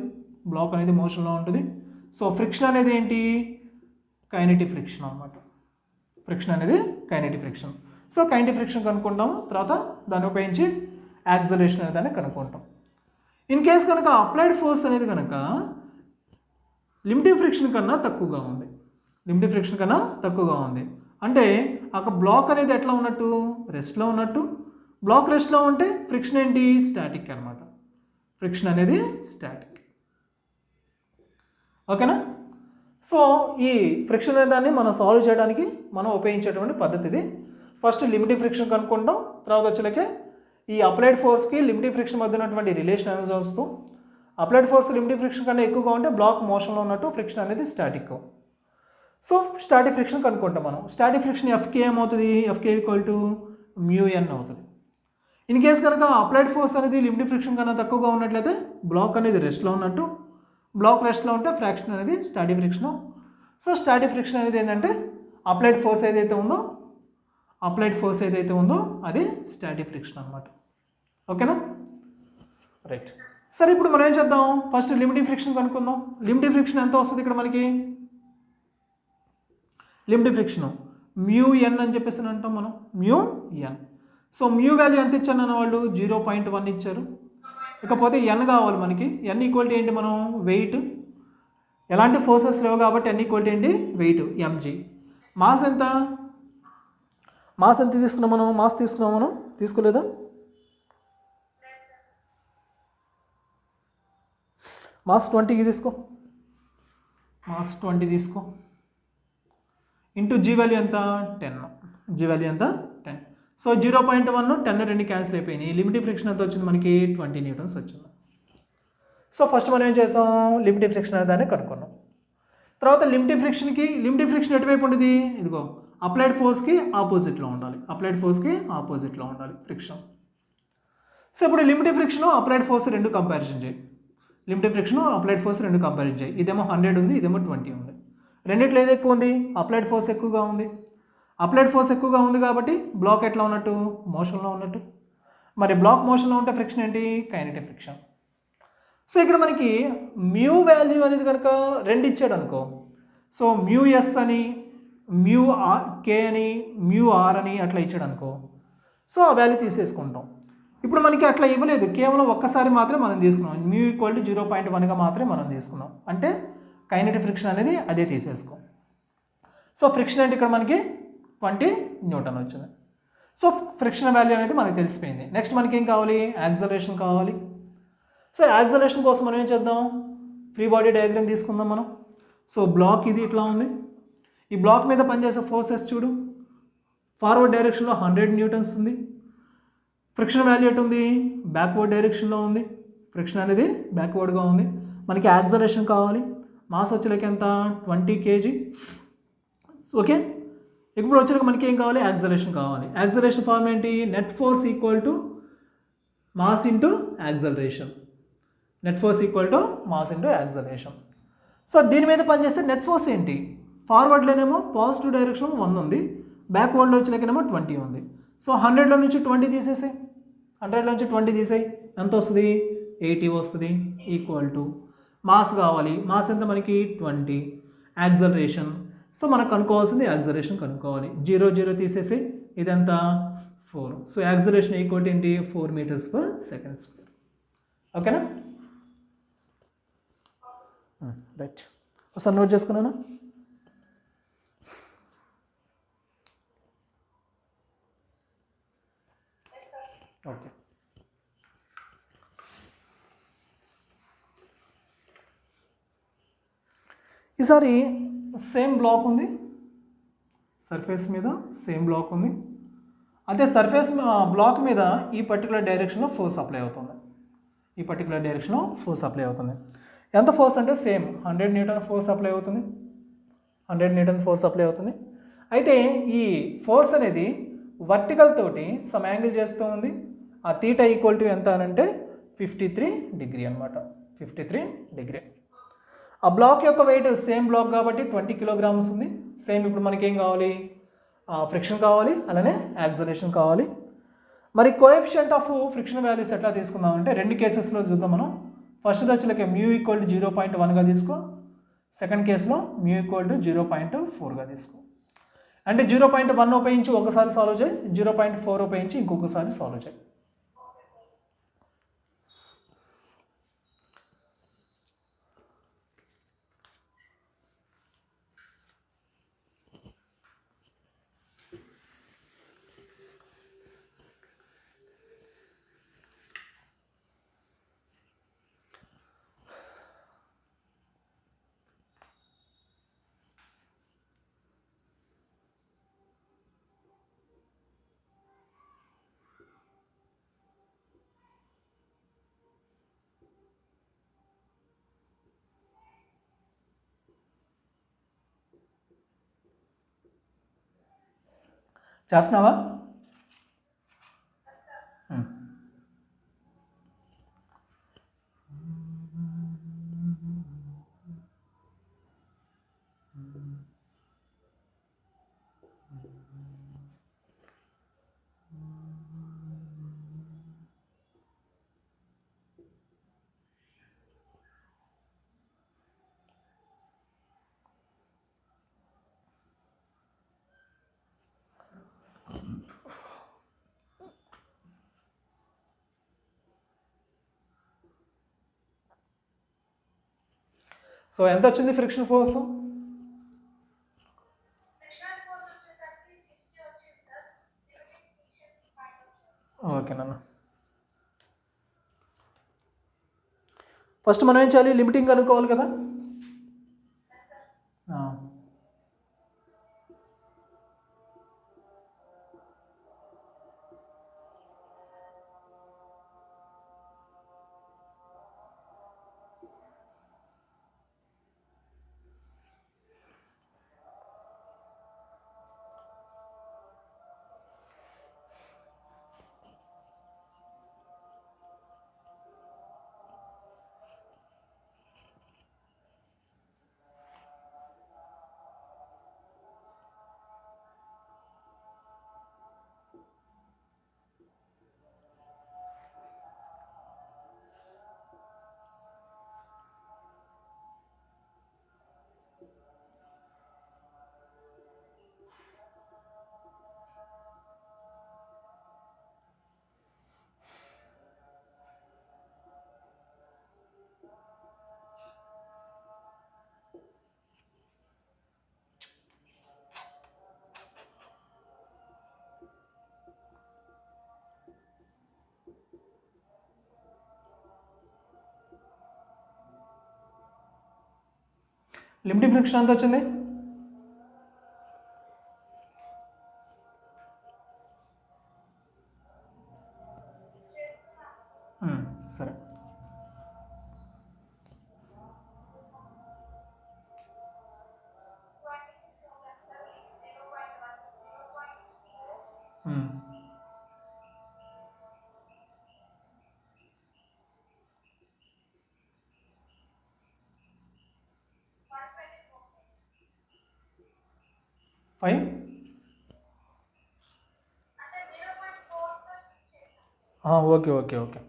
బ్లాక్ అనేది మోషన్లో ఉంటుంది. సో ఫ్రిక్షన్ అనేది ఏంటి, కైనెటిక్ ఫ్రిక్షన్ అన్నమాట. ఫ్రిక్షన్ అనేది kinetic friction. So kinetic friction కనుక్కుంటాము, తర్వాత దాన్ని ఉపయోగించి యాక్సలరేషన్ అనే దాన్ని కనుక్కుంటాం. ఇన్ కేస్ కనుక అప్లైడ్ ఫోర్స్ అనేది కనుక లిమిటింగ్ ఫ్రిక్షన్ కన్నా తక్కువగా ఉంది, అంటే అక్కడ బ్లాక్ అనేది ఎట్లా ఉన్నట్టు, రెస్ట్లో ఉన్నట్టు. బ్లాక్ రెస్ట్లో ఉంటే ఫ్రిక్షన్ ఏంటి, స్టాటిక్ అనమాట. ఫ్రిక్షన్ అనేది స్టాటిక్. ఓకేనా. సో ఈ ఫ్రిక్షన్ అనే దాన్ని మనం సాల్వ్ చేయడానికి మనం ఉపయోగించేటువంటి పద్ధతి ఇది. ఫస్ట్ లిమిటింగ్ ఫ్రిక్షన్ కనుక్కుంటాం, తర్వాత వచ్చేలాకే ఈ అప్లైడ్ ఫోర్స్కి లిమిటింగ్ ఫ్రిక్షన్ మధ్య ఉన్నటువంటి రిలేషన్ అనేది చూస్తూ, అప్లైడ్ ఫోర్స్ లిమిటింగ్ ఫ్రిక్షన్ కన్నా ఎక్కువగా ఉంటే బ్లాక్ మోషన్లో ఉన్నట్టు, ఫ్రిక్షన్ అనేది స్టాటిక్. సో స్టాటిక్ ఫ్రిక్షన్ కనుక్కుంటాం మనం. స్టాటిక్ ఫ్రిక్షన్ ఎఫ్కే ఏమవుతుంది, ఎఫ్కే ఈక్వల్ టు μn అవుతుంది. ఇన్ కేస్ కనుక అప్లైడ్ ఫోర్స్ అనేది లిమిటింగ్ ఫ్రిక్షన్ కన్నా తక్కువగా ఉన్నట్లయితే బ్లాక్ అనేది రెస్ట్లో ఉన్నట్టు, బ్లాక్ రెస్ట్లో ఉంటే ఫ్రాక్షన్ అనేది static friction. So static friction అనేది ఏంటంటే అప్లైడ్ ఫోర్స్ ఏదైతే ఉందో అది స్టాటిక్ ఫ్రిక్షన్ అనమాట. ఓకేనా. రైట్. సరే, ఇప్పుడు మనం ఏం చేద్దాం, ఫస్ట్ లిమిటింగ్ ఫ్రిక్షన్ కనుక్కుందాం. లిమిటింగ్ ఫ్రిక్షన్ ఎంత వస్తుంది ఇక్కడ మనకి, లిమిటింగ్ ఫ్రిక్షన్ μn అని చెప్పేసి అంటాం మనం, μn. సో మ్యూ వాల్యూ ఎంత ఇచ్చాను అన్న వాళ్ళు 0.1 ఇచ్చారు. ఇకపోతే n కావాలి మనకి. n ఈక్వాలిటీ ఏంటి, మనం వెయిట్, ఎలాంటి ఫోర్సెస్ లేవు కాబట్టి n ఈక్వాలిటీ ఏంటి, వెయిట్ mg. మాస్ ఎంత తీసుకున్నాం మనం, తీసుకోలేదా, మాస్ 20కి తీసుకో, మాస్ 20 తీసుకో, ఇంటూ జీ వాల్యూ ఎంత 10, జీ వాల్యూ ఎంత 10. సో 0.1 10 రెండు క్యాన్సిల్ అయిపోయినాయి. లిమిటింగ్ ఫ్రిక్షన్ ఎంత వచ్చింది మనకి, 20 న్యూటన్స్ వచ్చింది. సో ఫస్ట్ మనం ఏం చేసాం, లిమిటింగ్ ఫ్రిక్షన్ అనే దాన్ని కనుక్కున్నాం. తర్వాత లిమిటింగ్ ఫ్రిక్షన్ ఎటువైపు ఉంటుంది, ఇదిగో అప్లైడ్ ఫోర్స్కి ఆపోజిట్లో ఉండాలి, ఫ్రిక్షన్. సో ఇప్పుడు లిమిటింగ్ ఫ్రిక్షన్ అప్లైడ్ ఫోర్స్ రెండు కంపారిజన్ చేయి. ఇదేమో 100 ఉంది, ఇదేమో 20 ఉంది. రెండిట్లో ఏది ఎక్కువ ఉంది? అప్లైడ్ ఫోర్స్ ఎక్కువగా ఉంది. అప్లైడ్ ఫోర్స్ ఎక్కువగా ఉంది కాబట్టి బ్లాక్ ఎట్లా ఉన్నట్టు? మోషన్లో ఉన్నట్టు. మరి బ్లాక్ మోషన్లో ఉంటే ఫ్రిక్షన్ ఏంటి? Kinetic friction. సో ఇక్కడ మనకి మ్యూ వాల్యూ అనేది కనుక రెండు ఇచ్చాడు అనుకో, సో మ్యూ ఎస్ అని, మ్యూ కే అని, మ్యూ ఆర్ అని అట్లా ఇచ్చాడు అనుకో, సో ఆ వాల్యూ తీసేసుకుంటాం. ఇప్పుడు మనకి అట్లా ఇవ్వలేదు, కేవలం ఒక్కసారి మాత్రమే మనం తీసుకున్నాం. మ్యూ ఈక్వల్ టు 0.1గా మాత్రమే మనం తీసుకున్నాం. అంటే కైనెటిక్ ఫ్రిక్షన్ అనేది అదే తీసేసుకో. సో ఫ్రిక్షన్ అంటే ఇక్కడ మనకి 20 న్యూటన్ వచ్చింది. సో ఫ్రిక్షన్ వాల్యూ అనేది మనకి తెలిసిపోయింది. నెక్స్ట్ మనకి ఏం కావాలి? యాక్సలరేషన్ కావాలి. సో యాక్సలరేషన్ కోసం మనం ఏం చేద్దాం? ఫ్రీ బాడీ డయాగ్రామ్ తీసుకుందాం మనం. సో బ్లాక్ ఇది ఇట్లా ఉంది. ఈ బ్లాక్ మీద పనిచేసే ఫోర్సెస్ చూడు. ఫార్వర్డ్ డైరెక్షన్లో 100 న్యూటన్స్ ఉంది. ఫ్రిక్షన్ వాల్యూ ఎటు ఉంది? బ్యాక్వర్డ్ డైరెక్షన్లో ఉంది. ఫ్రిక్షన్ అనేది బ్యాక్వర్డ్గా ఉంది. మనకి యాక్సలరేషన్ కావాలి. మాస్ వచ్చేలకి ఎంత? 20 kg. ఓకే, ఇప్పుడు వచ్చేలకి మనకి ఏం కావాలి? యాక్సలరేషన్ కావాలి. యాక్సలరేషన్ ఫార్మ్ ఏంటి? Net force equal to mass into acceleration. Net force equal to mass into acceleration. So దీని మీద పనిచేస్తే నెట్ ఫోర్స్ ఏంటి? ఫార్వర్డ్లోనేమో పాజిటివ్ డైరెక్షన్ 1 ఉంది, బ్యాక్వర్డ్లో వచ్చేలకేమో 20 ఉంది. సో 100లో నుంచి 20 తీసేసాయి. 100లో నుంచి 20 తీసేయి, ఎంత వస్తుంది? 80 వస్తుంది. ఈక్వల్ టు మాస్ కావాలి. మాస్ ఎంత మనకి? 20. యాక్సలరేషన్, సో మనకు కనుక్కోవాల్సింది యాక్సలరేషన్ కనుక్కోవాలి. 0 0 తీసేసి ఇదంతా 4. సో యాక్సలరేషన్ ఈక్వల్ ఏంటి? 4 meters per second square. ఓకేనా? రైట్, ఒకసారి నోట్ చేసుకున్నాను. ఓకే, ఈసారి సేమ్ బ్లాక్ ఉంది, సర్ఫేస్ మీద సేమ్ బ్లాక్ ఉంది. అదే సర్ఫేస్ బ్లాక్ మీద ఈ పర్టికులర్ డైరెక్షన్లో ఫోర్స్ అప్లై అవుతుంది. ఈ పర్టికులర్ డైరెక్షన్లో ఫోర్స్ అప్లై అవుతుంది. ఎంత ఫోర్స్ అంటే సేమ్ 100 న్యూటన్ ఫోర్స్ అప్లై అవుతుంది. 100 న్యూటన్ ఫోర్స్ అప్లై అవుతుంది. అయితే ఈ ఫోర్స్ అనేది వర్టికల్ తోటి సమ్ యాంగిల్ చేస్తూ ఉంది. ఆ తీటా ఈక్వల్ టు ఎంత అని అంటే 53 డిగ్రీ అనమాట. 53 డిగ్రీ. ఆ బ్లాక్ యొక్క వెయిట్ సేమ్ బ్లాక్ కాబట్టి 20 kilograms ఉంది. సేమ్ ఇప్పుడు మనకి ఏం కావాలి? ఫ్రిక్షన్ కావాలి, అలానే యాక్సలరేషన్ కావాలి. మరి కోఎఫిషియంట్ ఆఫ్ ఫ్రిక్షన్ వాల్యూస్ ఎట్లా తీసుకుందామంటే రెండు కేసెస్లో చూద్దాం మనం. ఫస్ట్ వచ్చేలకి మ్యూ ఈక్వల్ టు 0.1గా తీసుకో. సెకండ్ కేసులో మ్యూ ఈక్వల్ టు 0.4గా తీసుకో. అంటే 0.1 ఉపయోగించి ఒకసారి సాల్వ్ చేయి, 0.4 ఉపయోగించి ఇంకొకసారి సాల్వ్ చేయి. చేస్తున్నావా? సో ఎంత వచ్చింది ఫ్రిక్షన్ ఫోర్స్? ఓకేనన్నా. ఫస్ట్ మనం ఏం చేయాలి? లిమిటింగ్ కనుక్కోవాలి కదా. లిమిటింగ్ ఫ్రిక్షన్ ఎంత వచ్చింది? సరే, five okay okay okay.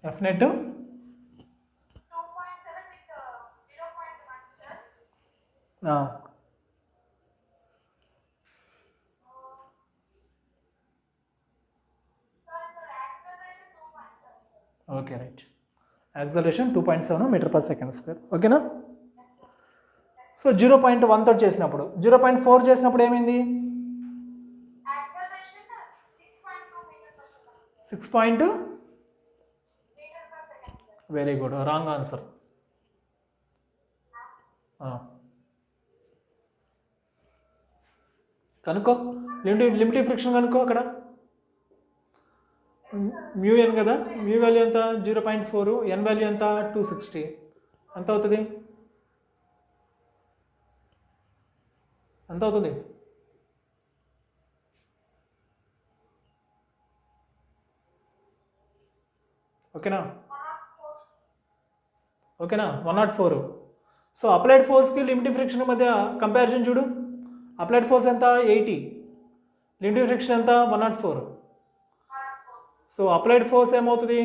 F net okay right. Acceleration 2.7 meter per second square. ఓకేనా? సో 0.1 తోటి చేసినప్పుడు, 0.4 చేసినప్పుడు ఏమైంది? 6. Very good, wrong answer. కనుక్కో, లిమిటింగ్ ఫ్రిక్షన్ కనుక్కో. అక్కడ మ్యూ ఎన్ కదా, మ్యూ వాల్యూ ఎంత? 0.4, ఎన్ వాల్యూ ఎంత? 260. ఎంత అవుతుంది? ఎంత అవుతుంది? ఓకేనా? ఓకేనా? 104. సో అప్లైడ్ ఫోర్స్కి లిమిటింగ్ ఫ్రిక్షన్ మధ్య కంపారిజన్ చూడు. అప్లైడ్ ఫోర్స్ ఎంత? 80. లిమిటింగ్ ఫ్రిక్షన్ ఎంత? 104. సో అప్లైడ్ ఫోర్స్ ఏమవుతుంది?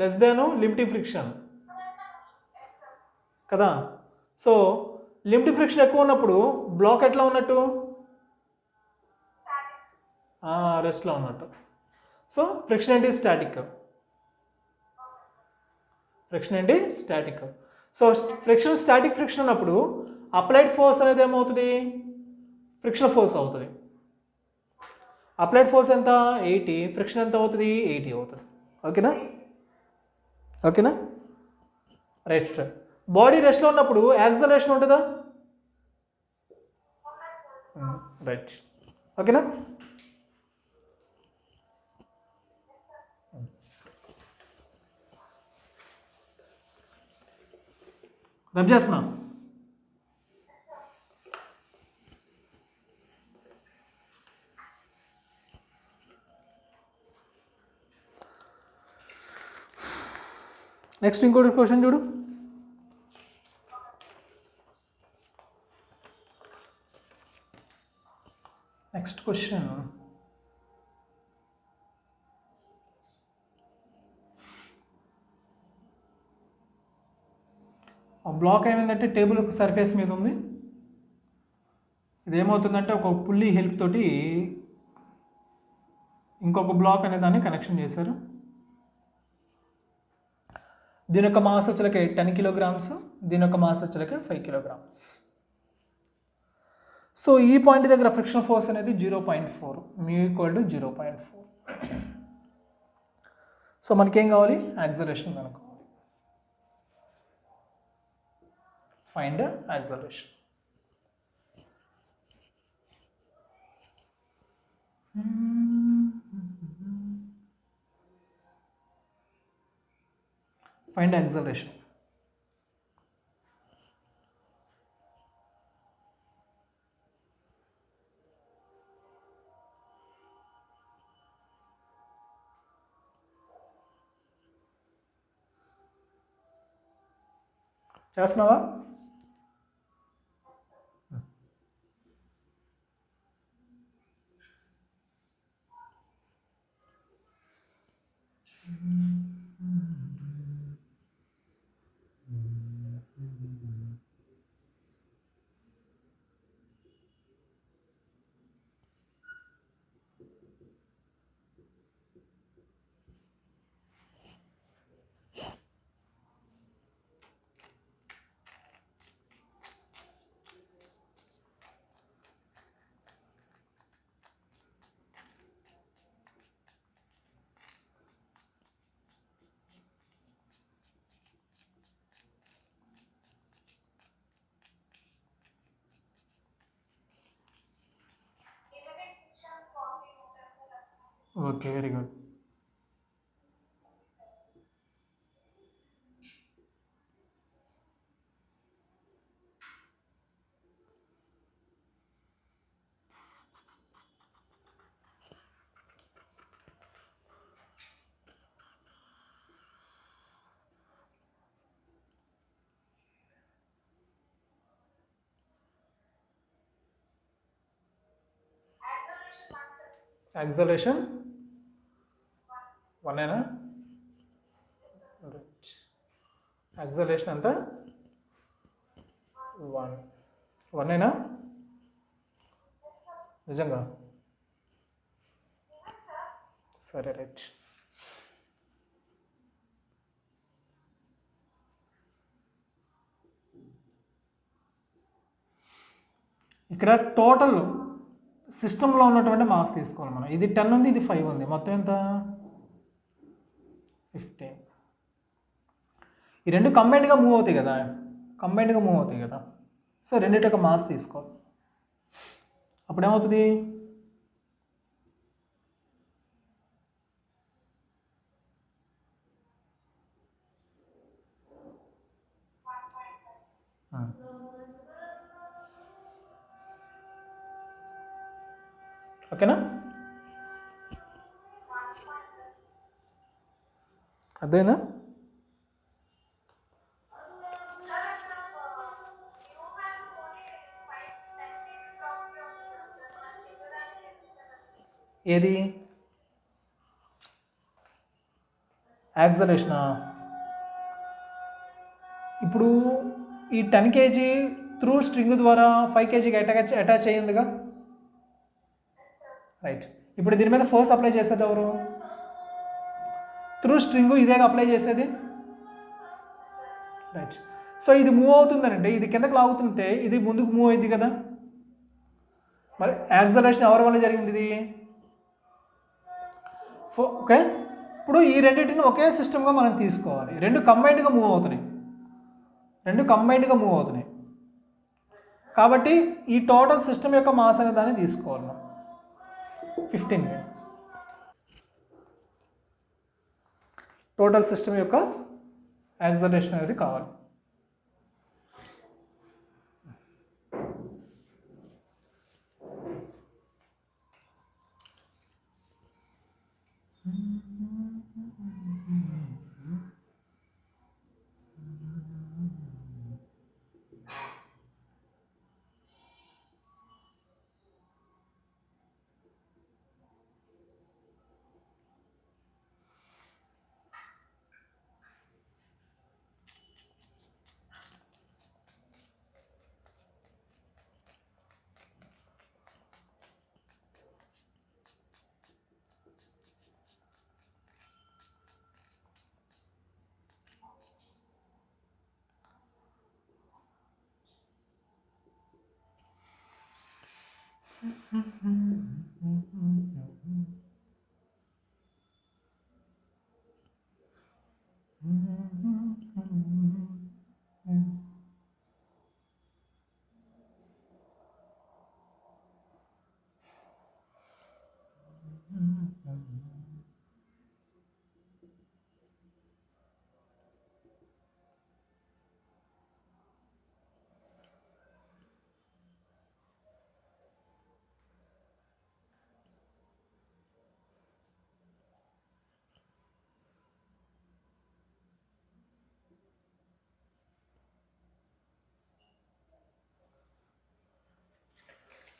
లెస్ దాన్ లిమిటింగ్ ఫ్రిక్షన్ కదా. సో లిమిటింగ్ ఫ్రిక్షన్ ఎక్కువ ఉన్నప్పుడు బ్లాక్ ఎట్లా ఉన్నట్టు? రెస్ట్లో ఉన్నట్టు. సో ఫ్రిక్షన్ ఏంటి? స్టాటిక్. ఫ్రిక్షన్ ఏంటి? Static. So friction static friction అన్నప్పుడు అప్లైడ్ ఫోర్స్ అనేది ఏమవుతుంది? ఫ్రిక్షన్ ఫోర్స్ అవుతుంది. అప్లైడ్ ఫోర్స్ ఎంత? 80. ఫ్రిక్షన్ ఎంత అవుతుంది? 80 అవుతుంది. ఓకేనా? ఓకేనా? రైట్. బాడీ రెస్ట్లో ఉన్నప్పుడు యాక్సలరేషన్ ఉంటుందా? రైట్. ఓకేనా? రబ్ చేస్తున్నా. నెక్స్ట్ ఇంకోటి క్వశ్చన్ చూడు. నెక్స్ట్ క్వశ్చన్, బ్లాక్ ఏమైందంటే టేబుల్ ఒక సర్ఫేస్ మీద ఉంది. ఇదేమవుతుందంటే ఒక పుల్లీ హెల్ప్ తోటి ఇంకొక బ్లాక్ అనే దాన్ని కనెక్షన్ చేశారు. దీని యొక్క మాస్ వచ్చలకే 10 కిలోగ్రామ్స్, దీని యొక్క మాస్ వచ్చలకే 5 కిలోగ్రామ్స్. సో ఈ పాయింట్ దగ్గర ఫ్రిక్షన్ ఫోర్స్ అనేది 0.4, మ్యూ ఈక్వల్ టు 0.4. సో మనకేం కావాలి? యాక్సలరేషన్ కనుక్కోవాలి. Find acceleration. Find acceleration. చేస్తున్నావా? Okay, very good. యాక్సలరేషన్ 1ఏనా? రైట్. యాక్సలరేషన్ ఎంత? 1ఏనా? నిజంగా? సరే, రైట్. ఇక్కడ టోటల్ సిస్టంలో ఉన్నటువంటి మాస్ తీసుకోవాలి మనం. ఇది 10 ఉంది, ఇది 5 ఉంది, మొత్తం ఎంత? 15. ఈ రెండు కంబైన్డ్గా మూవ్ అవుతాయి కదా, సో రెండింటి యొక్క మాస్ తీసుకోవాలి. అప్పుడు ఏమవుతుంది? ఓకేనా? అర్థమైందా? ఏది? యాక్సలరేషనా? ఇప్పుడు ఈ 10 kg త్రూ స్ట్రింగ్ ద్వారా 5 kgకి అటాచ్ అయ్యిందిగా, రైట్. ఇప్పుడు దీని మీద ఫోర్స్ అప్లై చేసేది ఎవరు? త్రూ స్ట్రింగ్ ఇదేగా అప్లై చేసేది, రైట్. సో ఇది మూవ్ అవుతుందనంటే, ఇది కిందకి లాగుతుంటే ఇది ముందుకు మూవ్ అయింది కదా, మరి యాక్సలరేషన్ ఎవరి వల్ల జరిగింది? ఇది ఓకే. ఇప్పుడు ఈ రెండింటిని ఒకే సిస్టమ్గా మనం తీసుకోవాలి. రెండు కంబైన్డ్గా మూవ్ అవుతున్నాయి కాబట్టి ఈ టోటల్ సిస్టమ్ యొక్క మాస్ అనే దాన్ని తీసుకోవాలి మనం, 15 kg. టోటల్ సిస్టమ్ యొక్క యాక్సలరేషన్ అనేది కావాలి.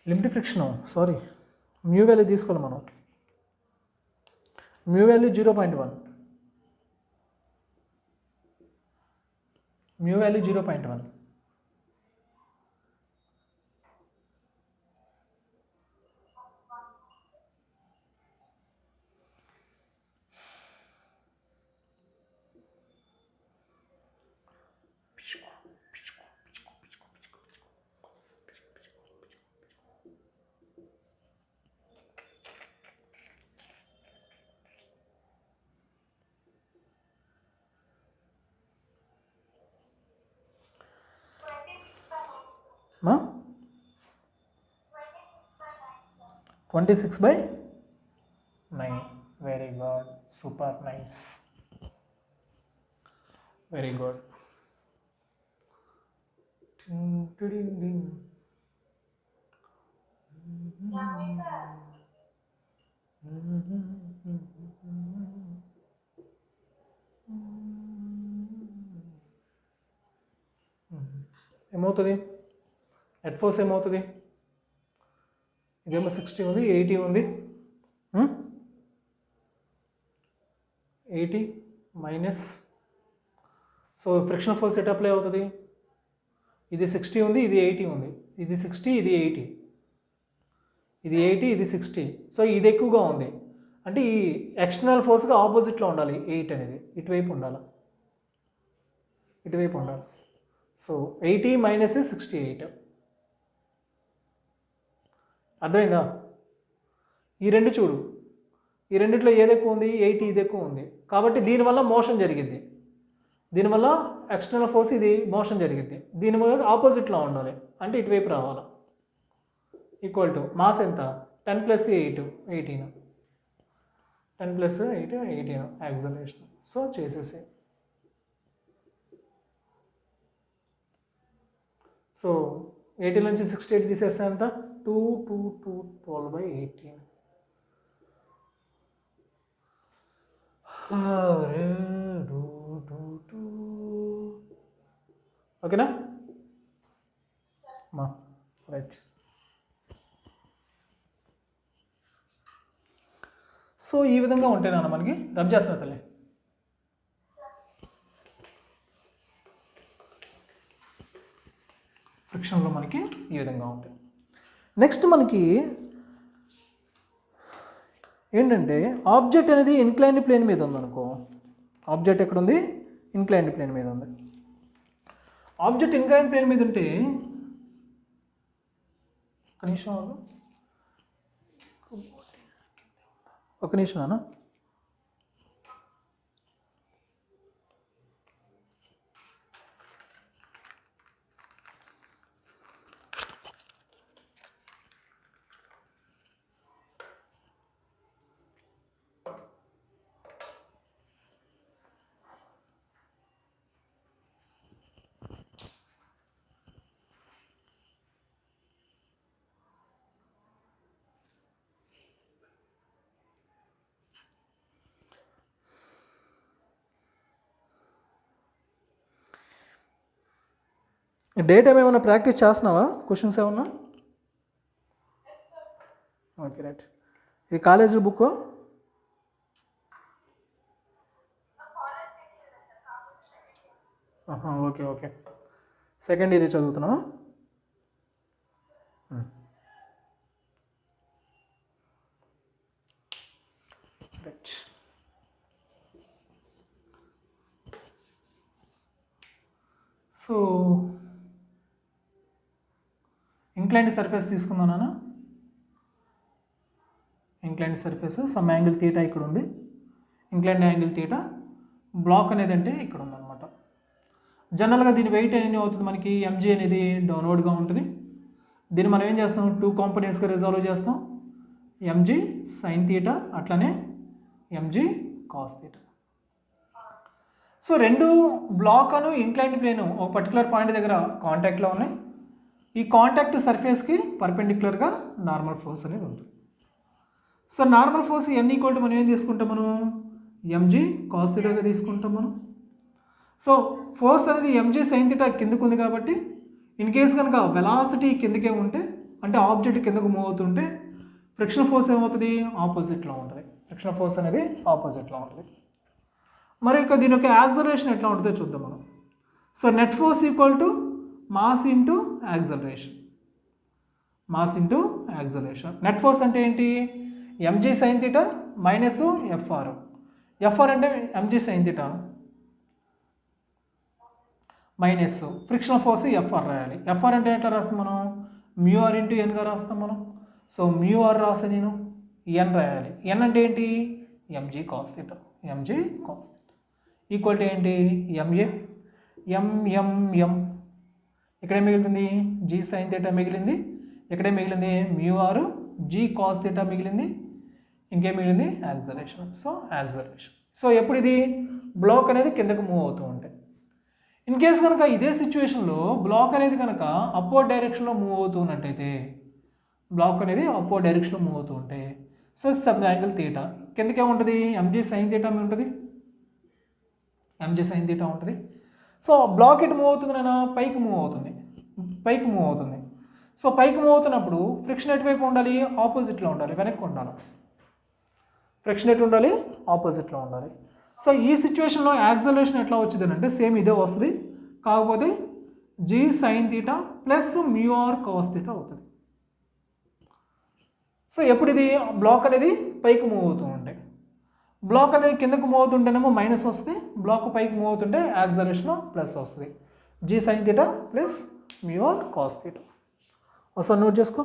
Limit friction, sorry, mu value తీసుకోవాలి మనం. Mu value 0.1, mu value 0.1. మా 26/9. Super nice, very good. ఏమవుతుంది నెట్ ఫోర్స్ ఏమవుతుంది? ఇదేమో 60 ఉంది, 80 ఉంది. 80 minus, so friction force at apply అవుతుంది. ఇది 60 ఉంది, ఇది 80 ఉంది. ఇది 60, ఇది 80, ఇది 80, ఇది 60. సో ఇది ఎక్కువగా ఉంది అంటే ఈ ఎక్స్టర్నల్ ఫోర్స్గా ఆపోజిట్లో ఉండాలి 8 అనేది, ఇటువైపు ఉండాలి, ఇటువైపు ఉండాలి. So 80 minus 68. అర్థమైందా? ఈ రెండు చూడు, ఈ రెండిట్లో ఏది ఎక్కువ ఉంది? 80, ఇది ఎక్కువ ఉంది. కాబట్టి దీనివల్ల మోషన్ జరిగింది, దీనివల్ల ఎక్స్టర్నల్ ఫోర్స్ ఇది మోషన్ జరిగింది, దీనివల్ల ఆపోజిట్లో ఉండాలి అంటే ఇటువైపు రావాలి. ఈక్వల్ టు మాస్ ఎంత? 10 + 8 18, 10 + 8 18 యాక్సలరేషన్. సో చేసేసి, సో 80 నుంచి 68 తీసేస్తే ఎంత? 2 2 2 12/18. ఓకేనా మా? రైట్. సో ఈ విధంగా ఉంటేనా మనకి రబ్ చేస్తున్నా తల్లి. ఫ్రిక్షన్లో మనకి ఈ విధంగా ఉంటాయి. నెక్స్ట్ మనకి ఏంటంటే ఆబ్జెక్ట్ అనేది ఇన్క్లైన్డ్ ప్లేన్ మీద ఉందనుకో. ఆబ్జెక్ట్ ఎక్కడ ఉంది? ఇన్క్లైన్డ్ ప్లేన్ మీద ఉంది. ఆబ్జెక్ట్ ఇన్క్లైన్డ్ ప్లేన్ మీద ఉంటే ఒక నిమిషం అన్న, డే టైం ఏమైనా ప్రాక్టీస్ చేస్తున్నావా? క్వశ్చన్స్ ఏమన్నా? Okay right. ఈ college book okay okay, second year చదువుతున్నావా? రైట్. సో ఇంక్లైన్డ్ సర్ఫేస్ తీసుకుందానా? Inclined surface some angle theta ఇక్కడ ఉంది, ఇంక్లైన్డ్ యాంగిల్ తీటా. బ్లాక్ అనేది అంటే ఇక్కడ ఉందన్నమాట. జనరల్గా దీని వెయిట్ అనేది అవుతుంది మనకి mg అనేది డౌన్వర్డ్గా ఉంటుంది. దీన్ని మనం ఏం చేస్తాం? 2 కాంపోనెంట్స్గా రిజాల్వ్ చేస్తాం. mg sin తీటా అట్లనే mg cos తీటా. సో రెండు బ్లాక్ అను ఇంక్లైన్డ్ ప్లేన్ ఒక పర్టికులర్ పాయింట్ దగ్గర కాంటాక్ట్లో ఉన్నాయి. ఈ కాంటాక్ట్ సర్ఫేస్కి పర్పెండిక్యులర్గా నార్మల్ ఫోర్స్ అనేది ఉంటుంది. So normal force n equal to మనం ఏం తీసుకుంటాం? మనం mg cos తీటాగా తీసుకుంటాం మనం. సో ఫోర్స్ అనేది mg sin తీటా కిందకు ఉంది కాబట్టి ఇన్ కేస్ కనుక వెలాసిటీ కిందకే ఉంటే అంటే ఆబ్జెక్ట్ కిందకు మూవ్ అవుతుంటే ఫ్రిక్షన్ ఫోర్స్ ఏమవుతుంది? ఆపోజిట్లో ఉంటుంది. ఫ్రిక్షన్ ఫోర్స్ అనేది ఆపోజిట్లో ఉంటుంది. మరి ఇక దీని యొక్క యాక్సలరేషన్ ఎట్లా ఉంటుందో చూద్దాం మనం. So net force equal to mass into acceleration, mass into acceleration. Net force అంటే ఏంటి? mg sin theta minus fr. fr అంటే mg sin theta minus friction force fr రాయాలి. fr అంటే ఎట్లా రాస్తాం మనం? μr ఇంటూ ఎన్గా రాస్తాం మనం. సో μr రాసి నేను n రాయాలి. n అంటే ఏంటి? mg cos theta, mg cos theta equal to ఏంటి? ma m ఇక్కడే మిగిలింది g sin తీటా మిగిలింది, ఇక్కడే మిగిలింది μr g cos తీటా మిగిలింది, ఇంకేం మిగిలింది యాక్సలరేషన్. So acceleration. సో ఎప్పుడు ఇది బ్లాక్ అనేది కిందకు మూవ్ అవుతూ ఉంటాయి. ఇన్ కేస్ కనుక ఇదే సిచ్యువేషన్లో బ్లాక్ అనేది కనుక అప్వర్డ్ డైరెక్షన్లో మూవ్ అవుతూ ఉన్నట్టయితే, బ్లాక్ అనేది అప్వర్డ్ డైరెక్షన్లో మూవ్ అవుతూ ఉంటే, సో సబ్ యాంగిల్ తీటా కిందకి ఏముంటుంది, ఎంజీ సైన్ తీటా ఉంటుంది, ఎంజీ సైన్ తీటా ఉంటుంది. సో బ్లాక్ ఎటు మూవ్ అవుతుంది నాన్న, పైకి మూవ్ అవుతుంది, పైకి మూవ్ అవుతుంది. సో పైకి మూవ్ అవుతున్నప్పుడు ఫ్రిక్షన్ ఎటువైపు ఉండాలి, ఆపోజిట్లో ఉండాలి, వెనక్కి ఉండాలి. ఫ్రిక్షన్ ఎటు ఉండాలి, ఆపోజిట్లో ఉండాలి. సో ఈ సిచ్యువేషన్లో యాక్సలరేషన్ ఎట్లా వచ్చింది అంటే సేమ్ ఇదే వస్తుంది, కాకపోతే g sine theta plus mu R cos theta అవుతుంది. సో ఎప్పుడు ఇది బ్లాక్ అనేది పైకి మూవ్ అవుతూ ఉంటాయి, బ్లాక్ అనేది కిందకు మూవ్ అవుతుంటేనేమో మైనస్ వస్తుంది, బ్లాక్ పైకి మూవ్ అవుతుంటే యాక్సలరేషన్ ప్లస్ వస్తుంది. G sine theta plus mu R cos theta. ఒకసారి నోట్ చేసుకో.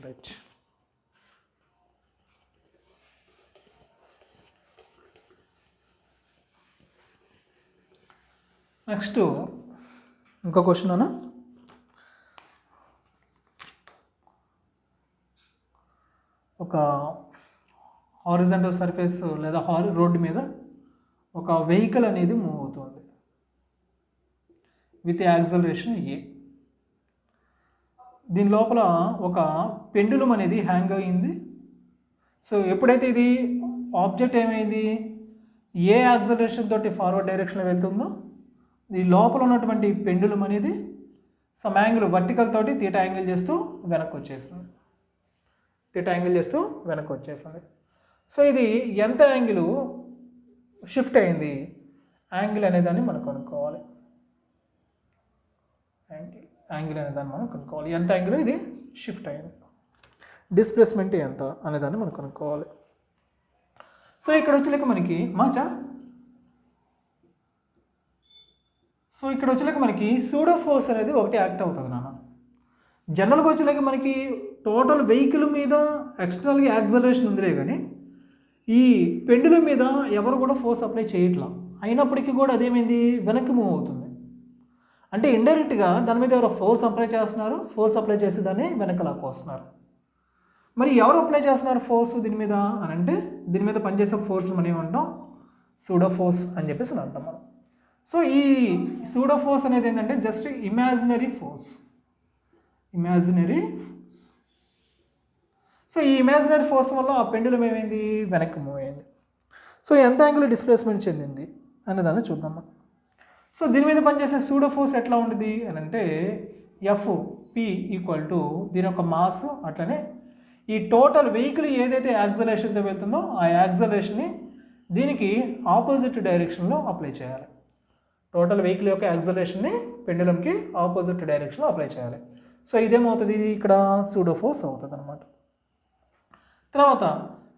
రైట్. నెక్స్ట్ ఇంకో క్వశ్చన్ అన్న, ఒక హారిజంటల్ సర్ఫేస్ లేదా రోడ్డు మీద ఒక వెహికల్ అనేది మూవ్ అవుతుంది విత్ యాక్సలరేషన్ ఏ. దీని లోపల ఒక పెండులం అనేది హ్యాంగ్ అయ్యింది. సో ఎప్పుడైతే ఇది ఆబ్జెక్ట్ ఏమైంది, ఏ యాక్సలరేషన్ తోటి ఫార్వర్డ్ డైరెక్షన్లో వెళ్తుందో ఈ లోపల ఉన్నటువంటి పెండులం అనేది సమ్ యాంగిల్ వర్టికల్ తోటి తీటా యాంగిల్ చేస్తూ వెనక్కి వచ్చేసింది, తీటా యాంగిల్ చేస్తూ వెనక్కి వచ్చేసింది. సో ఇది ఎంత యాంగిల్ షిఫ్ట్ అయింది, యాంగిల్ అనేదాన్ని మనం కనుక్కోవాలి. యాంగిల్ అనేదాన్ని మనం కనుక్కోవాలి, ఎంత యాంగిల్ ఇది షిఫ్ట్ అయింది, డిస్ప్లేస్మెంట్ ఎంత అనేదాన్ని మనం కనుక్కోవాలి. సో ఇక్కడ వచ్చేలేక మనకి సో ఇక్కడ వచ్చేలేక మనకి సూడో ఫోర్స్ అనేది ఒకటి యాక్ట్ అవుతుంది నాన్న. జనరల్గా వచ్చేలేక మనకి టోటల్ వెహికల్ మీద ఎక్స్టర్నల్గా యాక్సలరేషన్ ఉందిలే, కానీ ఈ పెండులం మీద ఎవరు కూడా ఫోర్స్ అప్లై చేయట్లా, అయినప్పటికీ కూడా అదేమైంది వెనక్కి మూవ్ అవుతుంది. అంటే ఇండైరెక్ట్గా దాని మీద ఎవరో ఫోర్స్ అప్లై చేస్తున్నారు, ఫోర్స్ అప్లై చేసి దాన్ని వెనక్కి లాక్కొస్తున్నారు. మరి ఎవరు అప్లై చేస్తున్నారు ఫోర్స్ దీని మీద అని అంటే, దీని మీద పనిచేసే ఫోర్స్ మనం ఏమంటాం, సూడో ఫోర్స్ అని చెప్పేసి అంటాం మనం. సో ఈ సూడో ఫోర్స్ అనేది ఏంటంటే just imaginary force, imaginary force. So ఈ ఇమాజినరీ ఫోర్స్ వల్ల ఆ పెండులం ఏమైంది, వెనక్కి మూవ్ అయింది. సో ఎంత యాంగిల్ డిస్ప్లేస్మెంట్ చెందింది అనేదాన్ని చూద్దాం మనం. సో దీని మీద పనిచేసే సూడో ఫోర్స్ ఎట్లా ఉంటుంది అని అంటే ఎఫ్ పి ఈక్వల్ టు దీని యొక్క మాస్, అట్లనే ఈ టోటల్ వెహికల్ ఏదైతే యాక్సలరేషన్తో వెళ్తుందో ఆ యాక్సలరేషన్ని దీనికి ఆపోజిట్ డైరెక్షన్లో అప్లై చేయాలి. టోటల్ వెహికల్ యొక్క యాక్సలరేషన్ని పెండులంకి ఆపోజిట్ డైరెక్షన్లో అప్లై చేయాలి. సో ఇదేమవుతుంది, ఇది ఇక్కడ సూడో ఫోర్స్ అవుతుంది అనమాట. తర్వాత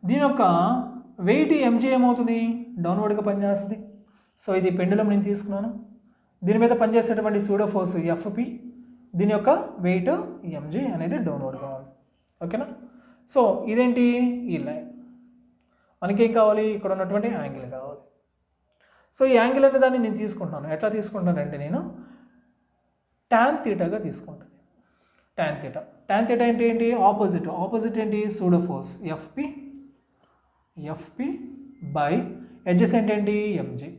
దీని యొక్క వెయిట్ ఎంజీ ఏమవుతుంది, డౌన్వర్డ్గా పనిచేస్తుంది. సో ఇది పెండులం నేను తీసుకున్నాను, దీని మీద పనిచేసేటువంటి సూడో ఫోర్స్ ఎఫ్పి, దీని యొక్క వెయిట్ ఎంజీ అనేది డౌన్వర్డ్గా ఉంది. ఓకేనా. సో ఇదేంటి, ఈ లైన్ మనకేం కావాలి, ఇక్కడ ఉన్నటువంటి యాంగిల్ కావాలి. సో ఈ యాంగిల్ అనే దాన్ని నేను తీసుకుంటాను, ఎట్లా తీసుకుంటానంటే నేను ట్యాన్ తీటాగా తీసుకుంటాను. ట్యాన్ తీటా, ట్యాన్ తీటా అంటే ఏంటి, ఆపోజిట్, ఆపోజిట్ ఏంటి pseudo force FP by adjacent ఏంటి ఎంజీ.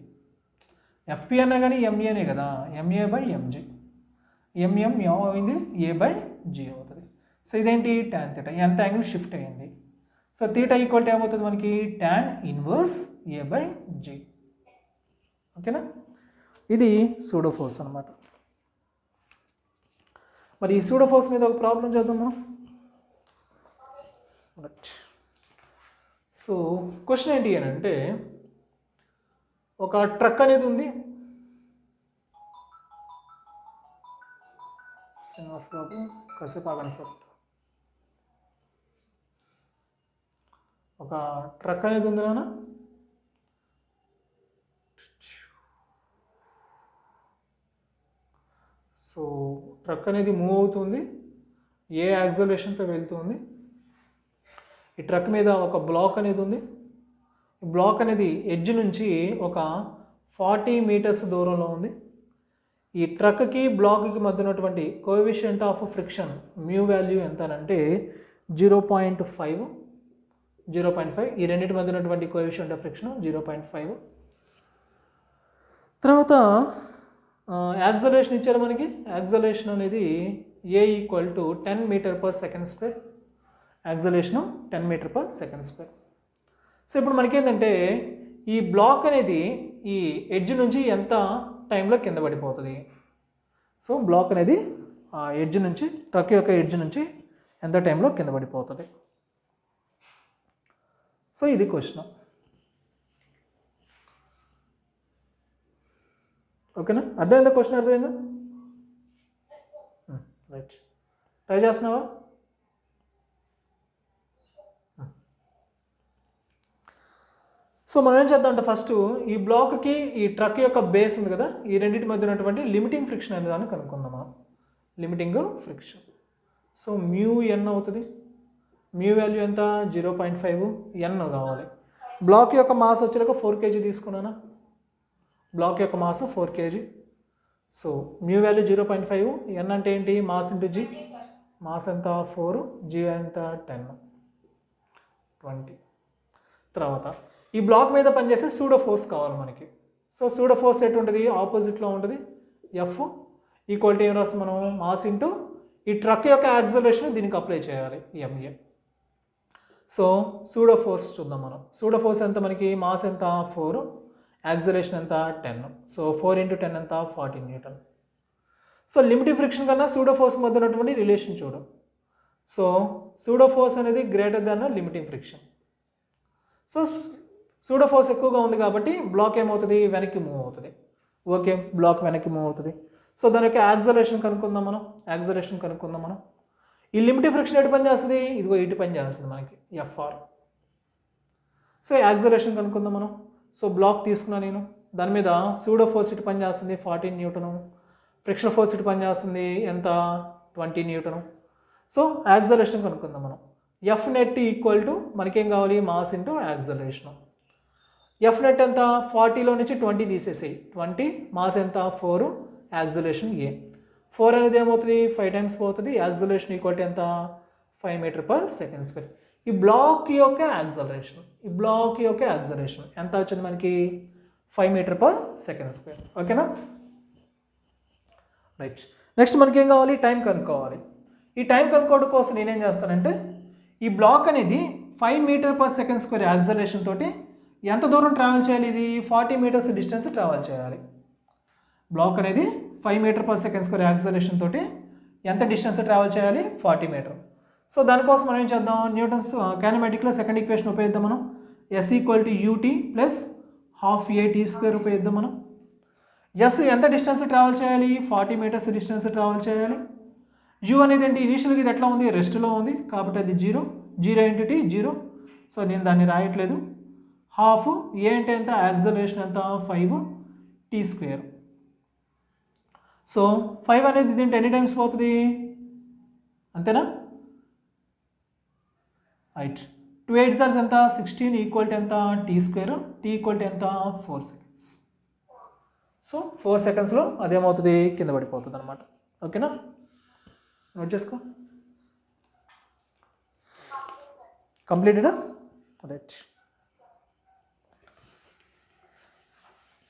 ఎఫ్పి అన్నా కానీ ఎంఏ అనే కదా, ఎంఏ బై ఎంజీ, ఎంఎం ఏమైంది ఏ బై జీ అవుతుంది. సో ఇదేంటి ట్యాన్ తీటా, ఎంత యాంగిల్ షిఫ్ట్ అయ్యింది. సో తీటా ఈక్వల్ టు ఏమవుతుంది మనకి, tan inverse a by g. ఓకేనా. ఇది సూడో ఫోర్స్ అనమాట. మరి ఈ సూడో ఫోర్స్ మీద ఒక ప్రాబ్లం చేద్దాం మనం. రైట్. సో క్వశ్చన్ ఏంటి అని అంటే, ఒక ట్రక్ అనేది ఉంది, శ్రీనివాస్ బాబు కాసేపు ఆగండి సార్. ఒక ట్రక్ అనేది ఉంది నాన్న, సో ట్రక్ అనేది మూవ్ అవుతుంది, ఏ యాక్సలరేషన్తో వెళ్తుంది. ఈ ట్రక్ మీద ఒక బ్లాక్ అనేది ఉంది. ఈ బ్లాక్ అనేది ఎడ్జ్ నుంచి ఒక 40 మీటర్స్ దూరంలో ఉంది. ఈ ట్రక్కి బ్లాక్కి మధ్య ఉన్నటువంటి coefficient of friction mu value ఎంత అంటే 0.5. ఈ రెండింటి మధ్య ఉన్నటువంటి కోఎఫిషియంట్ ఆఫ్ ఫ్రిక్షన్ 0.5. తర్వాత యాక్సలరేషన్ ఇచ్చారు మనకి. యాక్సలరేషన్ అనేది A = 10 మీటర్/సెకండ్ స్క్వేర్. యాక్సలరేషను 10 మీటర్/సెకండ్ స్క్వేర్. సో ఇప్పుడు మనకేంటంటే ఈ బ్లాక్ అనేది ఈ ఎడ్జ్ నుంచి ఎంత టైంలో కింద పడిపోతుంది. సో బ్లాక్ అనేది ఆ ఎడ్జ్ నుంచి, ట్రక్ యొక్క ఎడ్జ్ నుంచి ఎంత టైంలో కింద పడిపోతుంది. సో ఇది క్వశ్చన్. ఓకేనా? అర్థమైందా? క్వశ్చన్ అర్థమైందా? రైట్. ట్రై చేస్తున్నావా? సో మనం ఏం చేద్దాం అంటే ఫస్ట్ ఈ బ్లాక్కి ఈ ట్రక్ యొక్క బేస్ ఉంది కదా, ఈ రెండింటి మధ్య ఉన్నటువంటి లిమిటింగ్ ఫ్రిక్షన్ అనే దాన్ని కనుక్కుందాం మనం. Limiting friction. సో మ్యూ ఎన్ అవుతుంది. మ్యూ వాల్యూ ఎంత? 0.5. ఎన్ కావాలి. బ్లాక్ యొక్క మాస్ వచ్చేలాగా 4 kg తీసుకున్నానా? బ్లాక్ యొక్క mass 4 kg. So mu value 0.5. ఎన్ అంటే ఏంటి? Mass into G. మాస్ ఎంత? 4. జీ ఎంత? 10. 20. తర్వాత ఈ బ్లాక్ మీద పనిచేసే సూడో ఫోర్స్ కావాలి మనకి. సో సూడో ఫోర్స్ ఎటు ఉంటుంది? ఆపోజిట్లో ఉంటుంది. ఎఫ్ ఈక్వల్ టు ఏం రాస్తాం మనం? మాస్ ఇంటూ ఈ ట్రక్ యొక్క యాక్సలరేషన్ దీనికి అప్లై చేయాలి, ఎంఏ. సో సూడో ఫోర్స్ చూద్దాం మనం. సూడో ఫోర్స్ ఎంత మనకి? మాస్ ఎంత? 4. యాక్సలరేషన్ ఎంత? 10. సో 4 × 10 ఎంత? 40 న్యూటన్. సో లిమిటింగ్ ఫ్రిక్షన్ కన్నా సూడో ఫోర్స్ మధ్య ఉన్నటువంటి రిలేషన్ చూడు. సో సూడో ఫోర్స్ అనేది greater than limiting friction. So pseudo force ఎక్కువగా ఉంది కాబట్టి బ్లాక్ ఏమవుతుంది? వెనక్కి మూవ్ అవుతుంది. ఓకే, బ్లాక్ వెనక్కి మూవ్ అవుతుంది. సో దాని యొక్క యాక్సలరేషన్ కనుక్కుందాం మనం. ఈ లిమిటింగ్ ఫ్రిక్షన్ ఎటు పని చేస్తుంది? ఇదిగో ఇటు పని చేస్తుంది మనకి, ఎఫ్ఆర్. సో యాక్సలరేషన్ కనుక్కుందాం మనం. సో బ్లాక్ తీసుకున్నా నేను, దాని మీద సూడో ఫోర్స్ ఇటు పని చేస్తుంది 40 న్యూటను, ఫ్రిక్షన్ ఫోర్స్ ఇటు పని చేస్తుంది ఎంత? 20 న్యూటను. సో యాక్సలరేషన్ కనుక్కుందాం మనం. ఎఫ్ నెట్ ఈక్వల్ టు మనకేం కావాలి? Mass into acceleration. F net ఎంత? 40లో నుంచి 20 తీసేసాయి. 20 మాస్ ఎంత? 4. యాక్సలరేషన్ ఏ. 4 అనేది ఏమవుతుంది? 5 టైమ్స్ పోతుంది. యాక్సలరేషన్ ఈక్వల్ టు ఎంత? 5 మీటర్/సెకండ్ స్క్వేర్. ఈ బ్లాక్ యొక్క యాక్సలరేషన్ ఎంత వచ్చింది మనకి? 5 మీటర్/సెకండ్ స్క్వేర్. ఓకేనా? రైట్. నెక్స్ట్ మనకి ఏం కావాలి? టైం కనుక్కోవాలి. ఈ టైం కనుక్కోవడం కోసం నేనేం చేస్తానంటే ఈ బ్లాక్ అనేది 5 మీటర్/సెకండ్ స్క్వేర్ యాక్సలరేషన్ తోటి ఎంత దూరం ట్రావెల్ చేయాలి? ఇది 40 మీటర్స్ డిస్టెన్స్ ట్రావెల్ చేయాలి. బ్లాక్ అనేది 5 మీటర్/సెకండ్ స్క్వేర్ యాక్సలరేషన్ తోటి ఎంత డిస్టెన్స్ ట్రావెల్ చేయాలి? 40 మీటర్. సో దానికోసం మనం ఏం చేద్దాం? న్యూటన్స్ కైనమాటిక్లో సెకండ్ ఈక్వేషన్ ఉపయోగిద్దాం మనం. S equal to UT plus ½ AT² ఉపయోగిద్దాం మనం. ఎస్ ఎంత డిస్టెన్స్ ట్రావెల్ చేయాలి? 40 మీటర్స్ డిస్టెన్స్ ట్రావెల్ చేయాలి. యూ అనేది ఏంటి? ఇనీషియల్గా ఇది ఎట్లా ఉంది? రెస్ట్లో ఉంది కాబట్టి అది 0. 0 × T 0. సో నేను దాన్ని రాయట్లేదు. ½ ఏ అంటే ఎంత? యాక్సలరేషన్ ఎంత? 5 T². సో 5 అనేది దీంట్లో ఎన్ని టైమ్స్ పోతుంది? అంతేనా? రైట్. 2 8s ఎంత? 16 ఈక్వల్ టు ఎంత? T². T ఈక్వల్ టు ఎంత? 4 seconds. సో 4 secondsలో అదేమవుతుంది? కింద పడిపోతుంది అనమాట. ఓకేనా? నోట్ చేసుకో. కంప్లీటెడా? రైట్.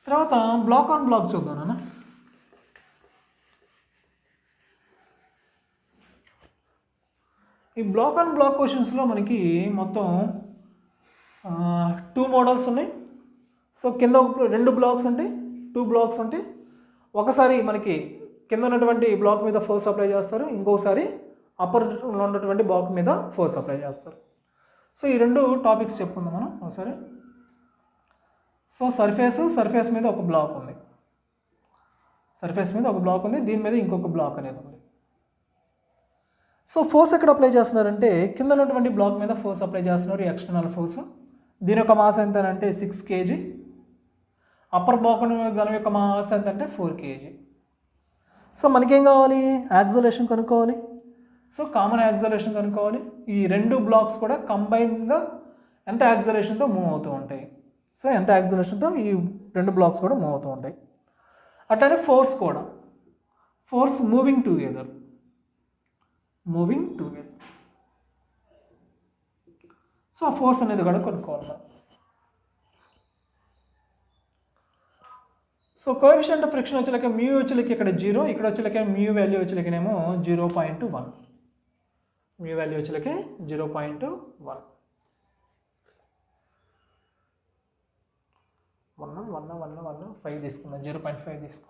తర్వాత బ్లాక్ ఆన్ బ్లాక్ చూద్దాం నాన్న. ఈ బ్లాక్ ఆన్ బ్లాక్ క్వశ్చన్స్లో మనకి మొత్తం 2 మోడల్స్ ఉన్నాయి. సో కింద 2 బ్లాక్స్ ఉంటాయి, 2 బ్లాక్స్ ఉంటాయి. ఒకసారి మనకి కింద ఉన్నటువంటి బ్లాక్ మీద ఫోర్స్ అప్లై చేస్తారు, ఇంకొకసారి అప్పర్లో ఉన్నటువంటి బ్లాక్ మీద ఫోర్స్ అప్లై చేస్తారు. సో ఈ 2 టాపిక్స్ చెప్పుకుందాం మనం ఒకసారి. సో సర్ఫేస్ మీద ఒక బ్లాక్ ఉంది, దీని మీద ఇంకొక బ్లాక్ అనేది ఉంది. సో ఫోర్స్ ఎక్కడ అప్లై చేస్తున్నారంటే కింద ఉన్నటువంటి బ్లాక్ మీద ఫోర్స్ అప్లై చేస్తున్నారు, ఎక్స్టర్నల్ ఫోర్స్. దీని యొక్క మాస్ ఎంత అంటే 6 kg. అప్పర్ బ్లాక్ దాని యొక్క మాస్ ఎంత అంటే 4 kg. సో మనకేం కావాలి? యాక్సలరేషన్ కనుక్కోవాలి. సో కామన్ యాక్సలరేషన్ కనుక్కోవాలి. ఈ రెండు బ్లాక్స్ కూడా కంబైన్డ్గా ఎంత యాక్సలరేషన్తో మూవ్ అవుతూ ఉంటాయి. సో ఎంత యాక్సలరేషన్తో ఈ రెండు బ్లాక్స్ కూడా మూవ్ అవుతూ ఉంటాయి. అట్లానే ఫోర్స్ కూడా, ఫోర్స్ మూవింగ్ టుగెదర్. సో ఆ ఫోర్స్ అనేది కూడా కనుక్కోవాలి మనం. సో కోఎఫిషియంట్ ఆఫ్ ఫ్రిక్షన్ వచ్చేలకి మ్యూ వచ్చేలకి ఇక్కడ 0, ఇక్కడ వచ్చేలకి మ్యూ వాల్యూ వచ్చేలకేమో 0.1. మ్యూ వాల్యూ వచ్చేలకి 0.1. 5 తీసుకుందాం, 0.5 తీసుకో.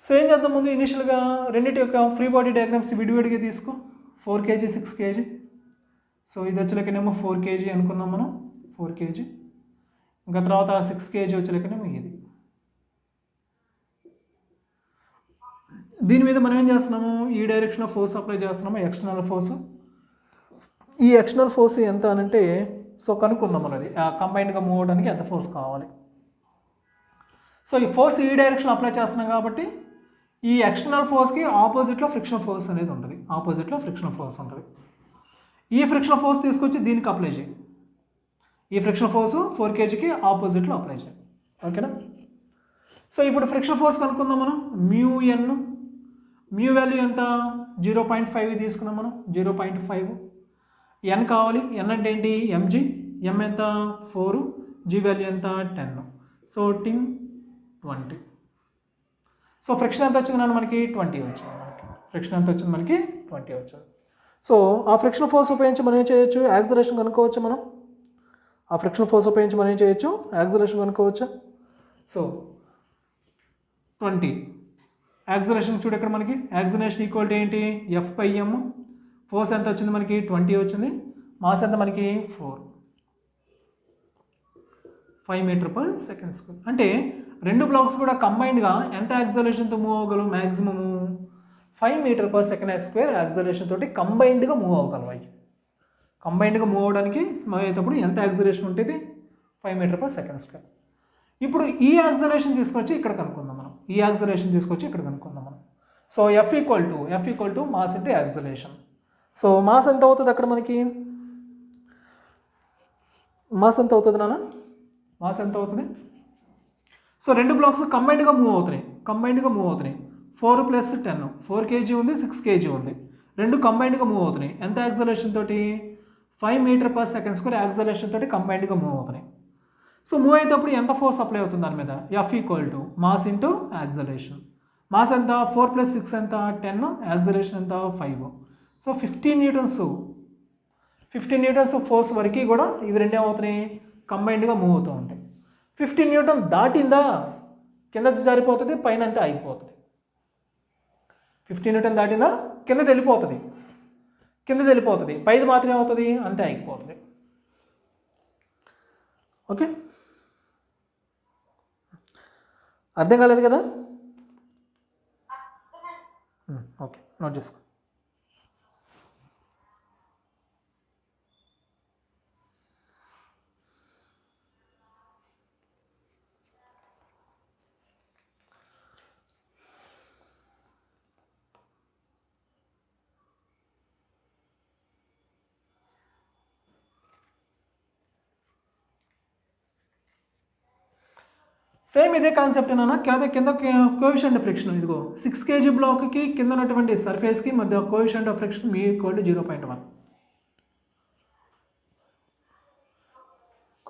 సో ఏం చేద్దాం, ముందు ఇనిషియల్గా రెండింటి యొక్క ఫ్రీ బాడీ డయాగ్రామ్స్ విడివిడిగా తీసుకో. 4 kg 6 kg. సో ఇది వచ్చేలకేమో 4 kg అనుకున్నాం మనం, 4 kg. ఇంకా తర్వాత 6 kg వచ్చేలకేమో ఇది. దీని మీద మనం ఏం చేస్తున్నాము, ఈ డైరెక్షన్లో ఫోర్స్ అప్లై చేస్తున్నాము, ఎక్స్టర్నల్ ఫోర్స్. ఈ ఎక్స్టర్నల్ ఫోర్స్ ఎంత అనంటే, సో కనుక్కుందాం మనది కంబైన్డ్గా మూవ్ అవడానికి ఎంత ఫోర్స్ కావాలి. సో ఈ ఫోర్స్ ఈ డైరెక్షన్ అప్లై చేస్తున్నాం కాబట్టి ఈ ఎక్స్టర్నల్ ఫోర్స్కి ఆపోజిట్లో ఫ్రిక్షన్ ఫోర్స్ అనేది ఉంటుంది. ఈ ఫ్రిక్షన్ ఫోర్స్ తీసుకొచ్చి దీనికి అప్లై చేయి. ఈ ఫ్రిక్షన్ ఫోర్స్ 4 kgకి ఆపోజిట్లో అప్లై చేయి. ఓకేనా. సో ఇప్పుడు ఫ్రిక్షన్ ఫోర్స్ కనుక్కుందాం మనం. మ్యూ వాల్యూ ఎంత, 0.5 తీసుకున్నాం మనం, 0.5. ఎన్ కావాలి, ఎన్ అంటే ఏంటి, mg. ఎం ఎంత 4, జీ వాల్యూ ఎంత 10. సో 20. సో ఫ్రిక్షన్ ఎంత వచ్చింది నాన్న మనకి, 20 వచ్చింది. మనకి 20 వచ్చింది. సో ఆ ఫ్రిక్షన్ ఫోర్స్ ఉపయోగించి మనం ఏం చేయొచ్చు, యాక్సలరేషన్ కనుక్కోవచ్చు మనం. సో 20 యాక్సలరేషన్ చూడు ఇక్కడ మనకి, యాక్సలరేషన్ ఈక్వల్ టు ఏంటి, F/m. ఫోర్స్ ఎంత వచ్చింది మనకి, 20 వచ్చింది. మాస్ ఎంత మనకి 5 m/s². అంటే రెండు బ్లాక్స్ కూడా కంబైన్డ్గా ఎంత యాక్సలరేషన్తో మూవ్ అవ్వగలవు, మ్యాక్సిమము 5 m/s² యాక్సలరేషన్ తోటి కంబైన్డ్గా మూవ్ అవ్వగలవు. అవి కంబైన్డ్గా మూవ్ అవ్వడానికి అయ్యేటప్పుడు ఎంత యాక్సలరేషన్ ఉంటుంది, 5 m/s². ఇప్పుడు ఈ యాక్సలరేషన్ తీసుకొచ్చి ఇక్కడ కనుక్కుందాం మనం. So F equal to mass into acceleration. So mass ఎంత అవుతుంది అక్కడ మనకి, మాస్ ఎంత అవుతుంది నాన్న, సో రెండు బ్లాక్స్ కంబైన్డ్గా మూవ్ అవుతున్నాయి. 4 + 10, 4 kg ఉంది, 6 kg ఉంది. రెండు కంబైన్డ్గా మూవ్ అవుతున్నాయి. ఎంత యాక్సలరేషన్ తోటి, 5 m/s² యాక్సలరేషన్ తోటి కంబైన్డ్గా మూవ్ అవుతున్నాయి. సో మూవ్ అయ్యేటప్పుడు ఎంత ఫోర్స్ అప్లై అవుతుంది దాని మీద, F equal to mass into acceleration. Mass ఎంత, 4 + 6 ఎంత 10, యాక్సలరేషన్ ఎంత 5. సో 15 న్యూటన్స్ ఫోర్స్ వరకు కూడా ఇవి రెండే అవుతున్నాయి, కంబైన్డ్గా మూవ్ అవుతూ ఉంటాయి. 15 న్యూటన్ దాటిందా కింద జారిపోతుంది, పైన అంతా ఆగిపోతుంది. 15 న్యూటన్ దాటిందా కిందది వెళ్ళిపోతుంది, పైది మాత్రమే అవుతుంది, అంతే ఆగిపోతుంది. ఓకే, అర్థం కాలేదు కదా. ఓకే, నోట్ చేసుకో. సేమ్ ఇదే కాన్సెప్ట్ ఏనా, కింద కోఎఫిషియంట్ ఆఫ్ ఫ్రిక్షన్. ఇదిగో 6 kg బ్లాక్కి కింద ఉన్నటువంటి సర్ఫేస్కి మధ్య coefficient of friction me equal to 0.1.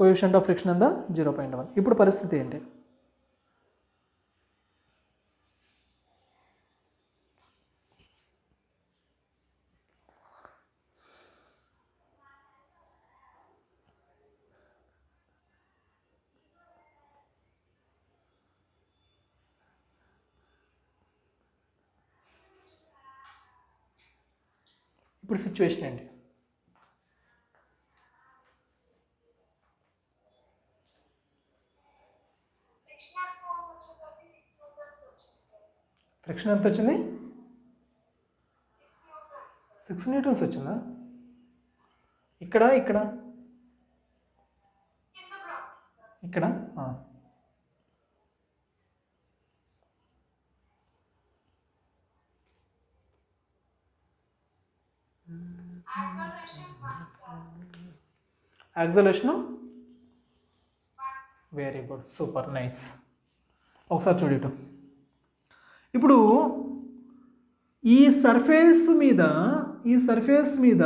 Coefficient of friction ఎంత 0.1. ఇప్పుడు పరిస్థితి ఏంటి, ఇప్పుడు సిచ్యువేషన్ ఏంటి, ఫ్రిక్షన్ ఎంత వచ్చింది, 6 న్యూటన్స్ వచ్చిందా, ఇక్కడ యాక్సలరేషను వెరీ గుడ్, సూపర్, నైస్. ఒకసారి చూడటం. ఇప్పుడు ఈ సర్ఫేస్ మీద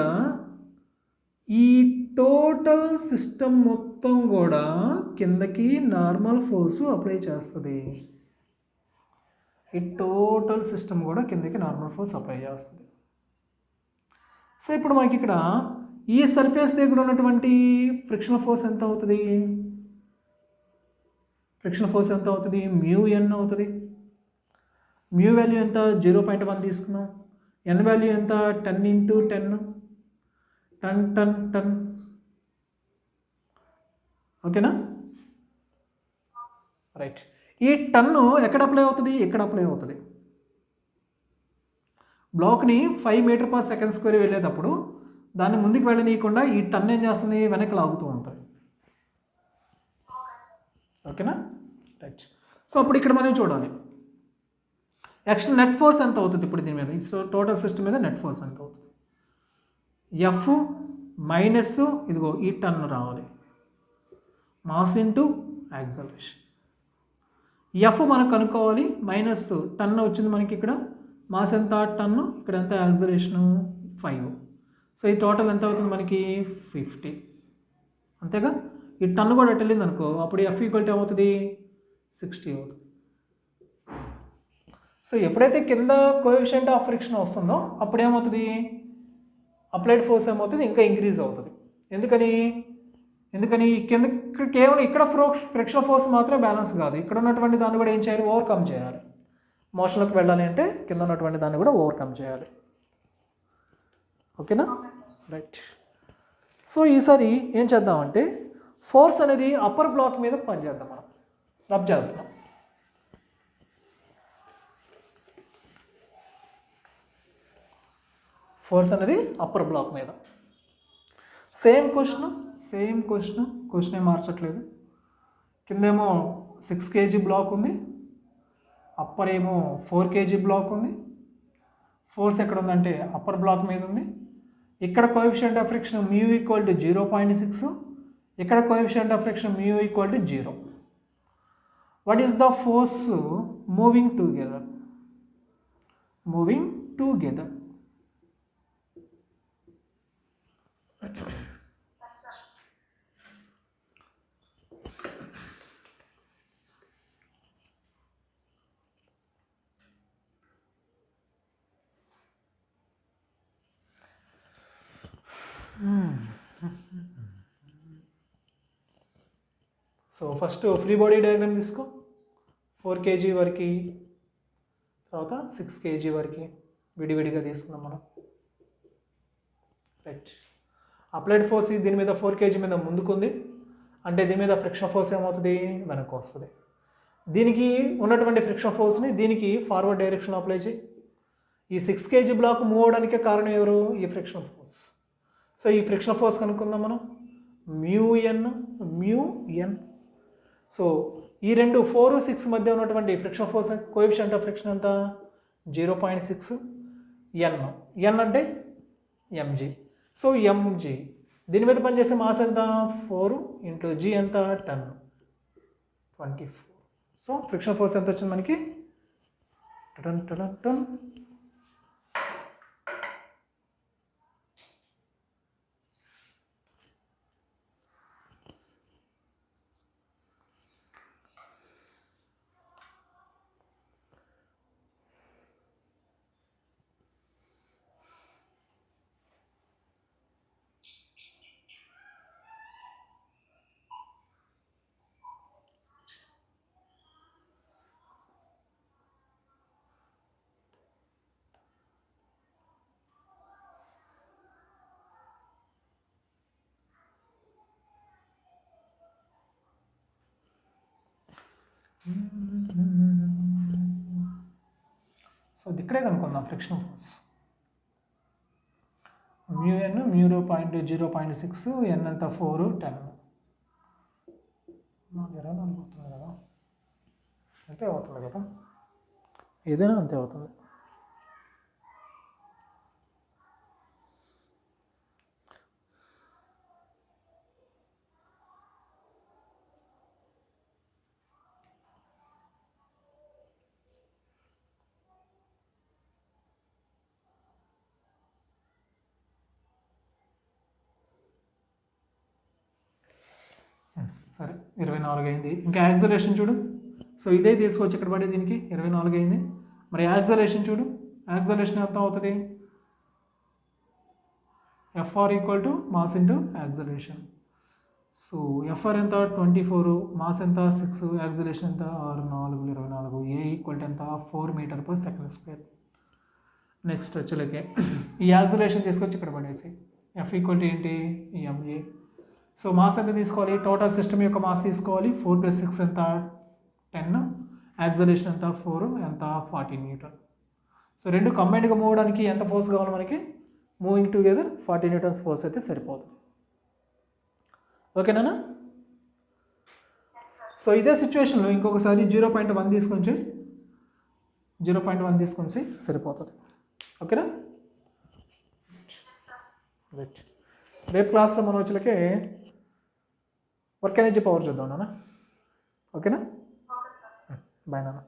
ఈ టోటల్ సిస్టమ్ మొత్తం కూడా కిందకి నార్మల్ ఫోర్స్ అప్లై చేస్తుంది. ఈ టోటల్ సిస్టమ్ కూడా కిందకి నార్మల్ ఫోర్స్ అప్లై చేస్తుంది. సో ఇప్పుడు మనకి ఇక్కడ ఈ సర్ఫేస్ దగ్గర ఉన్నటువంటి ఫ్రిక్షనల్ ఫోర్స్ ఎంత అవుతుంది? ఫ్రిక్షనల్ ఫోర్స్ ఎంత అవుతుంది? μn అవుతుంది. మ్యూ వాల్యూ ఎంత? 0.1 తీసుకున్నాం. ఎన్ వాల్యూ ఎంత? 10 × 10 టన్. ఓకేనా? రైట్. ఈ టన్ను ఎక్కడ అప్లై అవుతుంది? ఇక్కడ అప్లై అవుతుంది. బ్లాక్ని 5 m/s² వెళ్ళేటప్పుడు దాన్ని ముందుకు వెళ్ళనీయకుండా ఈ టన్ ఏం చేస్తుంది? వెనక్కి లాగుతూ ఉంటుంది. ఓకేనా? రైట్. సో అప్పుడు ఇక్కడ మనం చూడాలి యాక్చువల్ నెట్ ఫోర్స్ ఎంత అవుతుంది ఇప్పుడు దీని మీద. సో టోటల్ సిస్టమ్ మీద నెట్ ఫోర్స్ ఎంత అవుతుంది? ఎఫ్ మైనస్ ఇదిగో ఈ టన్ రావాలి, మాస్ ఇంటూ యాక్సలరేషన్. ఎఫ్ మనం కనుక్కోవాలి, మైనస్ టన్ వచ్చింది మనకి ఇక్కడ, మాస్ ఎంత? టన్ను. ఇక్కడ ఎంత? యాక్సలరేషను 5. సో ఈ టోటల్ ఎంత అవుతుంది మనకి? 50. అంతేగా? ఈ టన్ను కూడా వెళ్ళింది అనుకో, అప్పుడు ఎఫ్ ఈక్వల్ టు ఏమవుతుంది? 60 అవుతుంది. సో ఎప్పుడైతే కింద కోఎఫిషియంట్ ఆఫ్ ఫ్రిక్షన్ వస్తుందో అప్పుడు ఏమవుతుంది? అప్లైడ్ ఫోర్స్ ఏమవుతుంది? ఇంకా ఇంక్రీజ్ అవుతుంది. ఎందుకని కింద కేవలం ఇక్కడ ఫ్రిక్షనల్ ఫోర్స్ మాత్రమే బ్యాలెన్స్ కాదు, ఇక్కడ ఉన్నటువంటి దాన్ని కూడా ఏం చేయాలి? ఓవర్కమ్ చేయాలి. మోషన్లోకి వెళ్ళాలి అంటే కింద ఉన్నటువంటి దాన్ని కూడా ఓవర్కమ్ చేయాలి. ఓకేనా? రైట్. సో ఈసారి ఏం చేద్దామంటే ఫోర్స్ అనేది అప్పర్ బ్లాక్ మీద పనిచేద్దాం. మనం రబ్ చేస్తాం. ఫోర్స్ అనేది అప్పర్ బ్లాక్ మీద. సేమ్ క్వశ్చన్ ఏం మార్చట్లేదు. కిందేమో 6 kg బ్లాక్ ఉంది, అప్పర్ ఏమో 4 kg బ్లాక్ ఉంది. ఫోర్స్ ఎక్కడ ఉందంటే అప్పర్ బ్లాక్ మీద ఉంది. ఇక్కడ కోఎఫిషియంట్ ఆఫ్ ఫ్రిక్షన్ μ = 0.6, ఇక్కడ coefficient of friction μ = 0. What is the force moving together? So first free body diagram తీసుకో. 4 kg వరకు, తర్వాత 6 kg వరకు విడివిడిగా తీసుకుందాం మనం. రైట్. అప్లైడ్ ఫోర్స్ దీని మీద 4 kg మీద ముందుకుంది అంటే దీని మీద ఫ్రిక్షన్ ఫోర్స్ ఏమవుతుంది? వెనక్కి వస్తుంది. దీనికి ఉన్నటువంటి ఫ్రిక్షన్ ఫోర్స్ని దీనికి ఫార్వర్డ్ డైరెక్షన్ అప్లై చేయి. ఈ 6 kg బ్లాక్ మూవ్ అవడానికే కారణం ఎవరు? ఈ ఫ్రిక్షన్ ఫోర్స్. సో ఈ ఫ్రిక్షన్ ఫోర్స్ కనుక్కుందాం మనం. μn. సో ఈ రెండు 4, 6 మధ్య ఉన్నటువంటి friction force coefficient of friction ఎంత? 0.6. n అంటే mg. సో mg దీని మీద పనిచేసే మాస్ ఎంత? 4 × g ఎంత? 10, 24. సో ఫ్రిక్షన్ ఫోర్స్ ఎంత వచ్చింది మనకి? టన్. సో ఇక్కడే కనుక్కుందాం ఫ్రిక్షన్ ఫోర్స్. μn μ 0.6, n ఎంత? 4, 10. 24 అవుతుంది కదా, అంతే అవుతుంది కదా, ఏదైనా అంతే అవుతుంది. సరే 24 అయింది. ఇంకా యాక్సలరేషన్ చూడు. సో ఇదే తీసుకొచ్చి ఇక్కడ పడే దీనికి 24 అయింది. మరి యాక్సలరేషన్ చూడు, యాక్సలరేషన్ ఎంత అవుతుంది? FR equal to mass into acceleration. So FR ఎంత 24, మాస్ ఎంత 6, యాక్సలరేషన్ ఎంత 6 4 24. ఏ ఈక్వల్ టు ఎంత 4 metre per second square. Next వచ్చేలకే ఈ యాక్సలరేషన్ తీసుకొచ్చి ఇక్కడ పడేసి ఎఫ్ ఈక్వల్ టు ఏంటి ఎంఏ. సో మాస్ ఎంత తీసుకోవాలి? టోటల్ సిస్టమ్ యొక్క మాస్ తీసుకోవాలి. 4 + 6 ఎంత 10, యాక్సలరేషన్ ఎంత 4, ఎంత 40 న్యూటన్. సో రెండు కంబైన్డ్గా మూవ్ అవడానికి ఎంత ఫోర్స్ కావాలి మనకి? మూవింగ్ టుగెదర్ 40 న్యూటన్స్ ఫోర్స్ అయితే సరిపోతుంది. ఓకేనా? సో ఇదే సిచ్యువేషన్లో ఇంకొకసారి 0.1 తీసుకొని 0.1 తీసుకొని సరిపోతుంది. ఓకేనా? రైట్. రేపు క్లాస్లో మనం వచ్చేలకే వర్క్ ఎనర్జీ పవర్ చూద్దాం నాన్న. ఓకేనా? బాయ్ నాన్న.